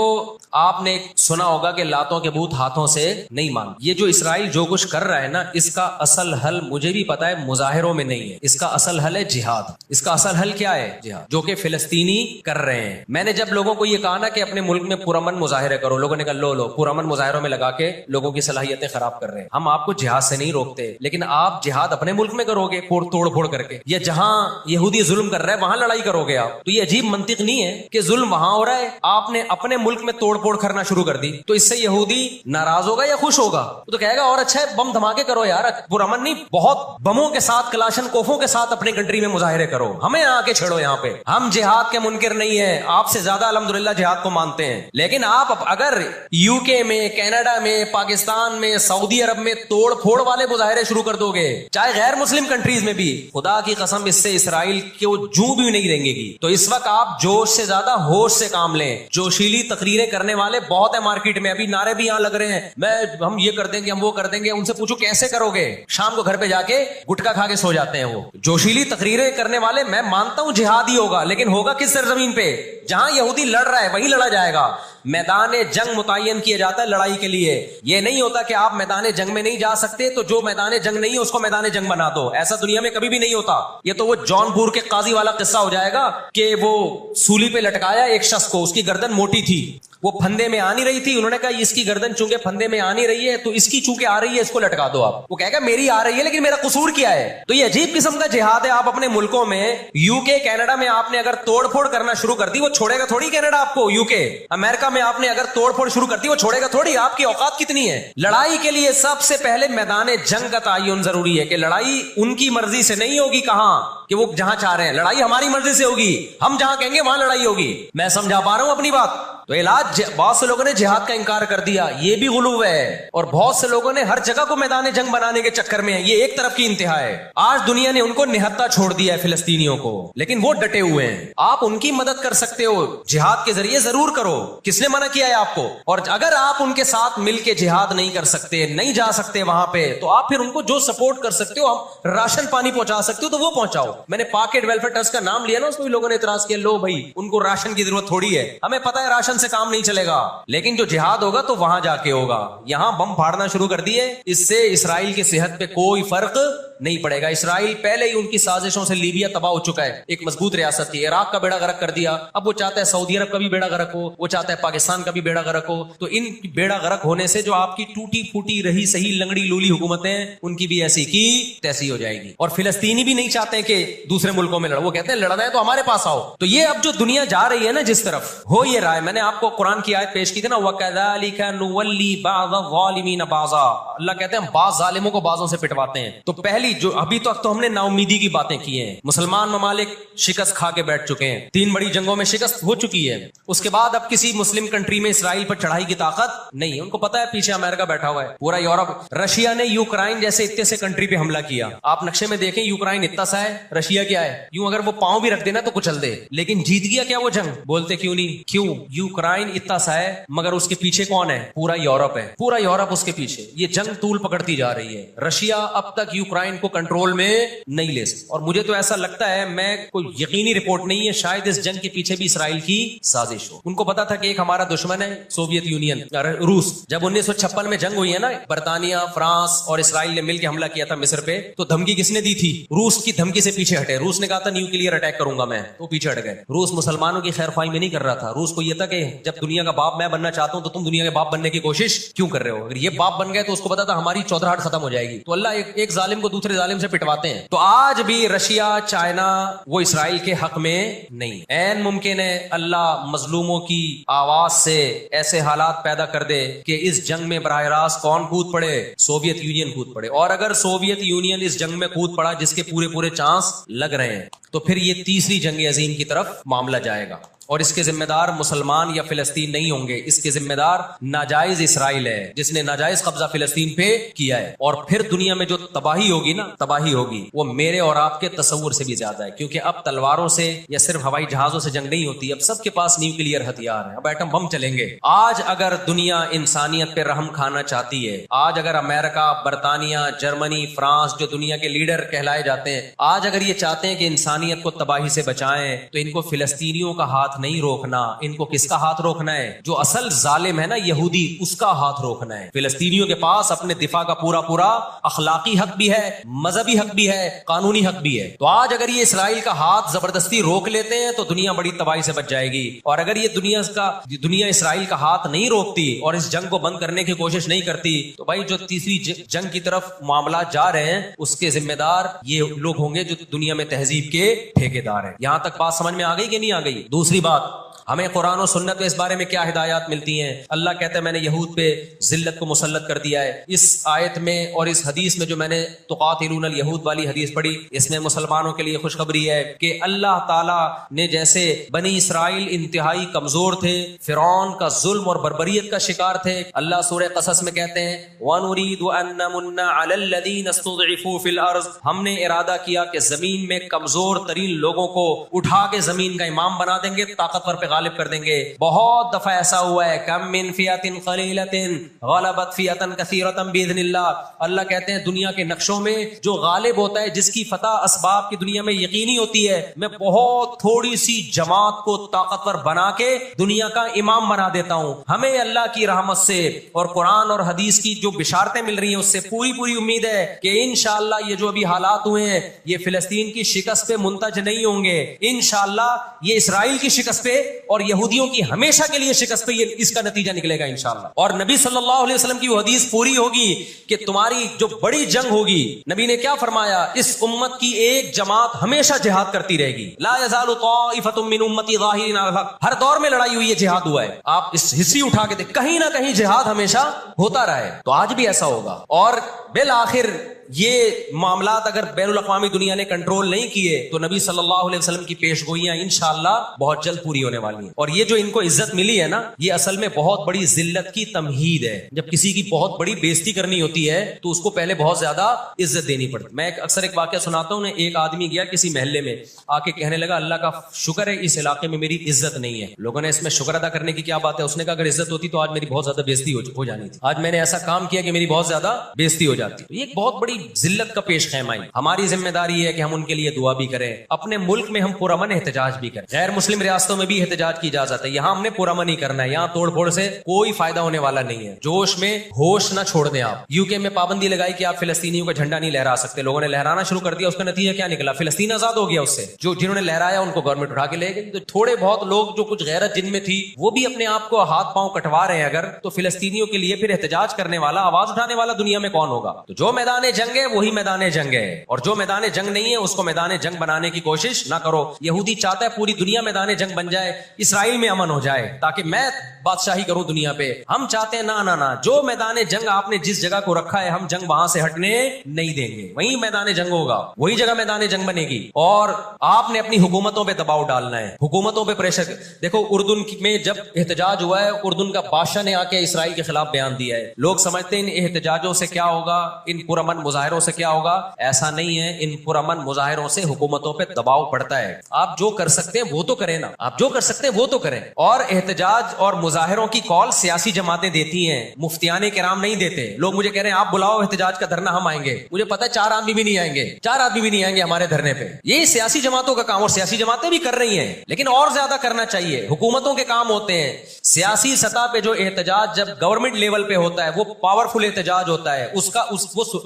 आपने सुना होगा कि लातों के बूत हाथों से नहीं मान। ये जो इसराइल जो कुछ कर रहा है ना, इसका असल हल मुझे भी पता है मुजाहिरों में नहीं है। इसका असल हल है जिहाद। इसका असल हल क्या है? जिहाद, जो कि फिलिस्तीनी कर रहे हैं। मैंने जब लोगों को ये कहा ना कि अपने मुल्क में पुरअमन मुजाहिरे करो, लोगों ने कहा लो पुरअमन मुजाहिरों में लगा के लोगों की सलाहियतें खराब कर रहे हैं। हम आपको जिहाद से नहीं रोकते, लेकिन आप जिहाद अपने मुल्क में करोगे तोड़ फोड़ करके, या जहां यहूदी जुल्म कर रहा है वहां लड़ाई करोगे आप। तो ये अजीब मंतिक नहीं है कि जुल्म वहां हो रहा है, आपने अपने मुल्क में तोड़ फोड़ करना शुरू कर दी, तो इससे यहूदी नाराज होगा या खुश होगा? तो कहेगा और अच्छा है, बम धमाके करो यार, पुरअमन नहीं, बहुत बमों के साथ, कलाशन कोफों के साथ अपने कंट्री में मुजाहिरे करो, हमें आके छेड़ो यहाँ पे। हम जिहाद के मुनकिर नहीं है, आपसे ज्यादा अल्हम्दुलिल्लाह जिहाद को मानते हैं। लेकिन आप अगर यूके में, कनाडा में, पाकिस्तान में, सऊदी अरब में तोड़ फोड़ वाले मुजाहिरे शुरू कर दोगे, चाहे गैर मुस्लिम कंट्रीज में भी, खुदा की कसम इससे इसराइल को जू भी नहीं देंगे। तो इस वक्त आप जोश से ज्यादा होश से काम लें। जोशीली तकरीरें करने वाले बहुत है मार्केट में, अभी नारे भी यहाँ लग रहे हैं, हम ये कर देंगे, हम वो कर देंगे। उनसे पूछो कैसे करोगे? शाम को घर पे जाके गुटखा खा के सो जाते हैं वो। जोशीली तकरीरें करने वाले, मैं मानता हूं जिहाद ही होगा, लेकिन होगा किस सरजमीन पे? जहां यहूदी लड़ रहा है वहीं लड़ा जाएगा। मैदान जंग मुतय्यन किया जाता है लड़ाई के लिए। यह नहीं होता कि आप मैदान जंग में नहीं जा सकते तो जो मैदान जंग नहीं है उसको मैदान जंग बना दो। ऐसा दुनिया में कभी भी नहीं होता। ये तो वो जौनपुर के काजी वाला किस्सा हो जाएगा कि वो सूली पे लटकाया एक शख्स को, उसकी गर्दन मोटी थी, वो फंदे में आ नहीं रही थी, उन्होंने कहा इसकी गर्दन चूंकि फंदे में आ नहीं रही है तो इसकी चूंकि आ रही है इसको लटका दो आप। वो कहेगा मेरी आ रही है लेकिन मेरा कसूर क्या है। तो ये अजीब किस्म का जिहाद है। आप अपने मुल्कों में यूके कनाडा में आपने अगर तोड़फोड़ करना शुरू कर दी, वो छोड़ेगा थोड़ी कनाडा आपको। यूके अमेरिका में आपने अगर तोड़फोड़ शुरू कर दी, वो छोड़ेगा थोड़ी। आपकी औकात कितनी है। लड़ाई के लिए सबसे पहले मैदान जंग का तयन जरूरी है कि लड़ाई उनकी मर्जी से नहीं होगी, कहां कि वो जहां चाह रहे हैं, लड़ाई हमारी मर्जी से होगी। हम जहां कहेंगे वहां लड़ाई होगी। मैं समझा पा रहा हूं अपनी बात। तो इलाज, बहुत से लोगों ने जिहाद का इनकार कर दिया, ये भी गुलूव है। और बहुत से लोगों ने हर जगह को मैदान जंग बनाने के चक्कर में है, ये एक तरफ की इंतहा है। आज दुनिया ने उनको निहत्ता छोड़ दिया है फिलिस्तीनियों को, लेकिन वो डटे हुए हैं। आप उनकी मदद कर सकते हो जिहाद के जरिए, जरूर करो। किसने मना किया है आपको। और अगर आप उनके साथ मिलकर जिहाद नहीं कर सकते, नहीं जा सकते वहां पे, तो आप फिर उनको जो सपोर्ट कर सकते हो, हम राशन पानी पहुंचा सकते हो तो वो पहुंचाओ। मैंने पाकेट वेलफेयर ट्रस्ट का नाम लिया ना, उसमें भी लोगों ने इतराज किया, लो भाई उनको राशन की जरूरत थोड़ी है, हमें पता है राशन से काम नहीं चलेगा, लेकिन जो जिहाद होगा तो वहां जाके होगा। यहां बम फाड़ना शुरू कर दिए, इससे इसराइल की सेहत पे कोई फर्क नहीं पड़ेगा। इसराइल पहले ही उनकी साजिशों से लीबिया तबाह हो चुका है, एक मजबूत रियासत थी। इराक का बेड़ा गर्क कर दिया, अब वो चाहता है सऊदी अरब का भी बेड़ा गर्क हो, वो चाहता है पाकिस्तान का भी बेड़ा गर्क हो। तो इन बेड़ा गर्क होने से जो आपकी टूटी फूटी रही सही लंगड़ी लूली हुकूमतें, उनकी भी ऐसी की तैसी हो जाएगी। और फिलिस्तीनी भी नहीं चाहते कि दूसरे मुल्कों में लड़ो, वो कहते हैं लड़ना है तो हमारे पास आओ। तो ये अब जो दुनिया जा रही है ना जिस तरफ, हो ये रहा है। मैंने आपको कुरान की आयत पेश की थी ना, वकज़ालिका नुवल्ली बाज़-ज़ालिमीन बाज़ा। अल्लाह कहते हैं हम बाज़ जालिमों को बाज़ों से पिटवाते हैं। तो पहली जो अभी तक तो हमने नाउमीदी की बातें की हैं, मुसलमान ममालिक शिकस्त खा के बैठ चुके हैं, 3 बड़ी जंगों में शिकस्त हो चुकी है। उसके बाद अब किसी मुस्लिम कंट्री में इसराइल पर चढ़ाई की ताकत नहीं है। उनको पता है पीछे अमेरिका बैठा हुआ है, पूरा यूरोप। रशिया ने यूक्रेन जैसे इतने से कंट्री पे हमला किया। आप नक्शे में देखें, यूक्रेन इतना सा है, रशिया क्या है, यूं अगर वो पांव भी रख देना तो कुचल दे। लेकिन जीत गया क्या वो जंग? बोलते क्यों नहीं? क्यों? यूक्रेन इतना सा है मगर उसके पीछे कौन है? पूरा यूरोप है, पूरा यूरोप उसके पीछे। ये जंग तूल पकड़ती जा रही है। रशिया अब तक यूक्रेन को कंट्रोल में नहीं ले सकता। और मुझे तो ऐसा लगता है, मैं कोई यकीनी रिपोर्ट नहीं है, शायद इस जंग के पीछे भी इसराइल की साजिश हो। उनको पता था कि एक हमारा दुश्मन है सोवियत यूनियन, रूस। जब 1956 में जंग हुई है ना, बर्तानिया, फ्रांस और इसराइल ने मिलकर हमला किया था मिस्र पे, तो धमकी किसने दी थी? रूस की धमकी से पीछे हटे। रूस ने कहा था न्यूक्लियर अटैक करूंगा मैं, तो पीछे हट गए। रूस मुसलमानों की खैरख्वाही में नहीं कर रहा था। रूस को यह था कि जब दुनिया का बाप मैं बनना चाहता हूं तो तुम दुनिया के बाप बनने की कोशिश क्यों कर रहे हो? अगर ये बाप बन गए तो उसको पता था हमारी चौधराहट खत्म हो जाएगी। तो अल्लाह एक जालिम को दूसरे जालिम से पिटवाते हैं। तो आज भी रशिया, चाइना वो इसराइल के हक में नहीं। ऐन मुमकिन है अल्लाह मजलूमों की आवाज से ऐसे हालात पैदा कर दे कि इस जंग में बराह रास्त कौन कूद पड़े? सोवियत यूनियन कूद पड़े। और अगर सोवियत यूनियन इस जंग में कूद पड़ा, जिसके पूरे चांस लग रहे हैं, तो फिर ये तीसरी जंग अजीम की तरफ मामला जाएगा। और इसके जिम्मेदार मुसलमान या फिलिस्तीन नहीं होंगे, इसके जिम्मेदार नाजायज इसराइल है, जिसने नाजायज कब्जा फिलिस्तीन पे किया है। और फिर दुनिया में जो तबाही होगी ना, तबाही होगी वो मेरे और आपके तसव्वुर से भी ज्यादा है। क्योंकि अब तलवारों से या सिर्फ हवाई जहाजों से जंग नहीं होती, अब सबके पास न्यूक्लियर हथियार है, अब एटम बम चलेंगे। आज अगर दुनिया इंसानियत पे रहम खाना चाहती है, आज अगर अमेरिका, बर्तानिया, जर्मनी, फ्रांस, जो दुनिया के लीडर कहलाए जाते हैं, आज अगर ये चाहते हैं कि इंसानियत को तबाही से बचाएं, तो इनको फिलिस्तीनियों का हाथ नहीं रोकना। इनको किसका हाथ रोकना है? जो असल जालिम है ना यहूदी, उसका हाथ रोकना है। फिलिस्तीनियों के पास अपने दिफा का पूरा अखलाकी हक भी है, मजहबी हक भी है, कानूनी हक भी है। तो आज अगर ये इसराइल का हाथ जबरदस्ती रोक लेते हैं तो दुनिया बड़ी तबाही से बच जाएगी। और अगर ये दुनिया इसराइल का हाथ नहीं रोकती और इस जंग को बंद करने की कोशिश नहीं करती, तो भाई जो तीसरी जंग की तरफ मामला जा रहे हैं, उसके जिम्मेदार ये लोग होंगे जो दुनिया में तहजीब के ठेकेदार हैं। यहां तक बात समझ में आ गई कि नहीं आ गई? दूसरी बात, हमें कुरान और सुन्नत में इस बारे में क्या हिदायत मिलती हैं? अल्लाह कहता है मैंने यहूद पे जिल्लत को मुसल्लत कर दिया है। इस आयत में और इस हदीस में जो मैंने तुकातिलूनल यहूद वाली हदीस पढ़ी, इसमें मुसलमानों के लिए खुशखबरी है कि अल्लाह ताला ने जैसे बनी इसराइल इंतहाई कमजोर थे, फिरौन का जुल्म और बर्बरियत का शिकार थे। अल्लाह सूरह क़सस में कहते हैं वनुरीदु अन नमुन्ना अलल लदीन इस्तुज़इफू फिल अर्ज़, हमने इरादा किया कि जमीन में कमजोर तरीन लोगों को उठा के जमीन का इमाम बना देंगे, ताकतवर पे गालिब कर देंगे। बहुत दफा ऐसा हुआ है, कम मिन फियतिन क़लीलतिन ग़लबत फियतन कसीरतन बिइज़्निल्लाह। अल्लाह कहते हैं दुनिया के नक्शों में जो गालिब होता है, जिसकी फतह असबाब की दुनिया में यकीनी होती है, मैं बहुत थोड़ी सी जमात को ताकतवर बना के दुनिया का इमाम बना देता हूं। हमें अल्लाह की रहमत से और कुरान और हदीस की जो बिशारतें मिल रही हैं, उससे पूरी उम्मीद है कि इंशाअल्लाह ये जो अभी हालात हुए हैं, ये फिलिस्तीन की शिकस्त पे मुंतज नहीं होंगे। इंशाअल्लाह ये इसराइल की शिकस्त पे اور یہودیوں کی ہمیشہ کے لیے شکست پہ یہ اس کا نتیجہ نکلے گا انشاءاللہ. اور نبی صلی اللہ علیہ وسلم کی وہ حدیث پوری ہوگی کہ تمہاری جو بڑی جنگ ہوگی، نبی نے کیا فرمایا؟ اس امت کی ایک جماعت ہمیشہ جہاد کرتی رہے گی. لا یزال طائفۃ من امتی ظاہرین علی الحق. ہر دور میں لڑائی ہوئی ہے، جہاد ہوا ہے. آپ اس ہسٹری اٹھا کے دیکھ، کہیں نہ کہیں جہاد ہمیشہ ہوتا رہا ہے. تو آج بھی ایسا ہوگا. اور بالآخر یہ معاملات اگر بین الاقوامی دنیا نے کنٹرول نہیں کیے تو نبی صلی اللہ علیہ وسلم کی پیش گوئیاں انشاءاللہ بہت جلد پوری ہونے والی ہیں. اور یہ جو ان کو عزت ملی ہے نا، یہ اصل میں بہت بڑی ذلت کی تمہید ہے. جب کسی کی بہت بڑی بےزتی کرنی ہوتی ہے تو اس کو پہلے بہت زیادہ عزت دینی پڑتی. میں اکثر ایک واقعہ سناتا ہوں. ایک آدمی گیا کسی محلے میں، آ کے کہنے لگا اللہ کا شکر ہے اس علاقے میں میری عزت نہیں ہے. لوگوں نے اس میں شکر ادا کرنے کی کیا بات ہے؟ اس نے کہا اگر عزت ہوتی تو آج میری بہت زیادہ بےزتی ہو جانی تھی. آج میں نے ایسا کام کیا کہ میری بہت زیادہ بےزتی ہو جاتی. یہ ایک بہت بڑی ذلت کا پیش خیمہ ہے. ہماری ذمہ داری ہے کہ ہم ان کے لیے دعا بھی کریں. اپنے ملک میں ہم پرامن احتجاج بھی کریں. غیر مسلم ریاستوں میں بھی احتجاج کی اجازت ہے. یہاں ہم نے پرامن ہی کرنا ہے. یہاں توڑ پھوڑ سے کوئی فائدہ ہونے والا نہیں ہے. جوش میں ہوش نہ چھوڑ دیں. آپ یو کے میں پابندی لگائی کہ آپ فلسطینیوں کا جھنڈا نہیں لہرا سکتے. لوگوں نے لہرانا شروع کر دیا. اس کا نتیجہ کیا نکلا؟ فلسطین آزاد ہو گیا. اس سے جنہوں نے لہرایا ان کو گورنمنٹ اٹھا کے لے گئی. تو تھوڑے بہت لوگ جو کچھ غیرت جن میں تھی وہ بھی اپنے آپ کو ہاتھ پاؤں کٹوا رہے ہیں اگر، تو فلسطینیوں کے لیے پھر احتجاج کرنے والا، آواز اٹھانے والا دنیا میں کون ہوگا؟ تو جو میدان جنگ ہے وہی میدان جنگ ہے، اور جو میدان جنگ نہیں ہے اس کو میدان جنگ بنانے کی کوشش نہ کرو. یہودی چاہتا ہے پوری دنیا میدان جنگ بن جائے، اسرائیل میں امن ہو جائے تاکہ میں بادشاہی کروں دنیا پہ. ہم چاہتے ہیں نہ، جو میدان جنگ آپ نے جس جگہ کو رکھا ہے ہم جنگ وہاں سے ہٹنے نہیں دیں گے. وہی میدان جنگ ہوگا، وہی جگہ میدان جنگ بنے گی. اور آپ نے اپنی حکومتوں پہ دباؤ ڈالنا ہے، حکومتوں پہ پریشر. دیکھو اردن میں جب احتجاج ہوا ہے، اردن کا بادشاہ نے آ کے اسرائیل کے خلاف بیان دیا ہے. لوگ سمجھتے ہیں ان احتجاجوں سے کیا ہوگا، ان پرامن مظاہروں سے کیا ہوگا. ایسا نہیں ہے. ان پرامن مظاہروں سے حکومتوں پہ دباؤ پڑتا ہے. آپ جو کر سکتے ہیں وہ تو کریں نا، آپ جو کر سکتے ہیں وہ تو کریں. اور احتجاج اور مظاہروں کی کال سیاسی جماعتیں دیتی ہیں، مفتیان کرام نہیں دیتے. لوگ مجھے کہہ رہے ہیں آپ بلاؤ احتجاج کا دھرنا، ہم آئیں گے. مجھے پتا ہے 4 آدمی بھی نہیں آئیں گے، 4 آدمی بھی نہیں آئیں گے ہمارے دھرنے پہ. یہ سیاسی جماعتوں کا کام، اور سیاسی جماعتیں بھی کر رہی ہیں، لیکن اور زیادہ کرنا چاہیے. حکومتوں کے کام ہوتے ہیں. سیاسی سطح پہ جو احتجاج جب گورنمنٹ لیول پہ ہوتا ہے وہ پاورفل احتجاج ہوتا ہے.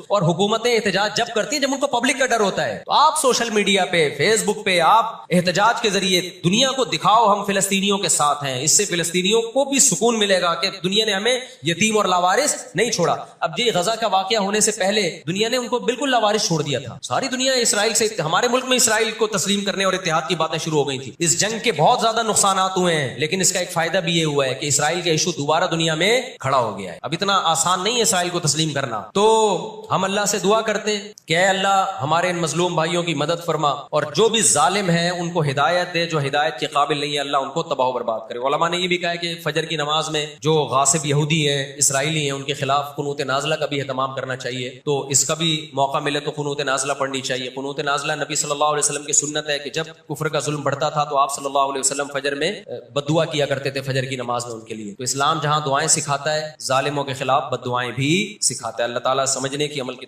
اور حکومتیں احتجاج جب کرتی ہیں جب ان کو پبلک کا ڈر ہوتا ہے. تو آپ سوشل میڈیا پہ، فیس بک پہ آپ احتجاج کے ذریعے دنیا کو دکھاؤ ہم فلسطینیوں کے ساتھ ہیں. اس سے فلسطینیوں کو بھی سکون ملے گا کہ دنیا نے ہمیں یتیم اور لاوارث نہیں چھوڑا. اب یہ غزہ کا واقعہ ہونے سے پہلے دنیا نے ان کو بالکل لاوارث چھوڑ دیا تھا. ساری دنیا اسرائیل سے، ہمارے ملک میں اسرائیل کو تسلیم کرنے اور اتحاد کی باتیں شروع ہو گئی تھی. اس جنگ کے بہت زیادہ نقصانات ہوئے ہیں، لیکن اس کا ایک فائدہ بھی یہ ہوا ہے کہ اسرائیل کا ایشو دوبارہ دنیا میں کھڑا ہو گیا ہے. اب اتنا آسان نہیں ہے اسرائیل کو تسلیم کرنا. تو ہم اللہ سے دعا کرتے کہ اے اللہ ہمارے ان مظلوم بھائیوں کی مدد فرما، اور جو بھی ظالم ہیں ان کو ہدایت دے، جو ہدایت کے قابل نہیں ہے اللہ ان کو تباہ و برباد کرے. علماء نے یہ بھی کہا ہے کہ فجر کی نماز میں جو غاصب یہودی ہیں، اسرائیلی ہیں، ان کے خلاف قنوت نازلہ کا بھی اہتمام کرنا چاہیے. تو اس کا بھی موقع ملے تو قنوت نازلہ پڑھنی چاہیے. قنوت نازلہ نبی صلی اللہ علیہ وسلم کی سنت ہے کہ جب کفر کا ظلم بڑھتا تھا تو آپ صلی اللہ علیہ وسلم فجر میں بد دعا کیا کرتے تھے، فجر کی نماز میں ان کے لیے. تو اسلام جہاں دعائیں سکھاتا ہے ظالموں کے خلاف بد دعائیں بھی سکھاتا ہے. اللہ تعالیٰ سمجھنے کی، عمل کی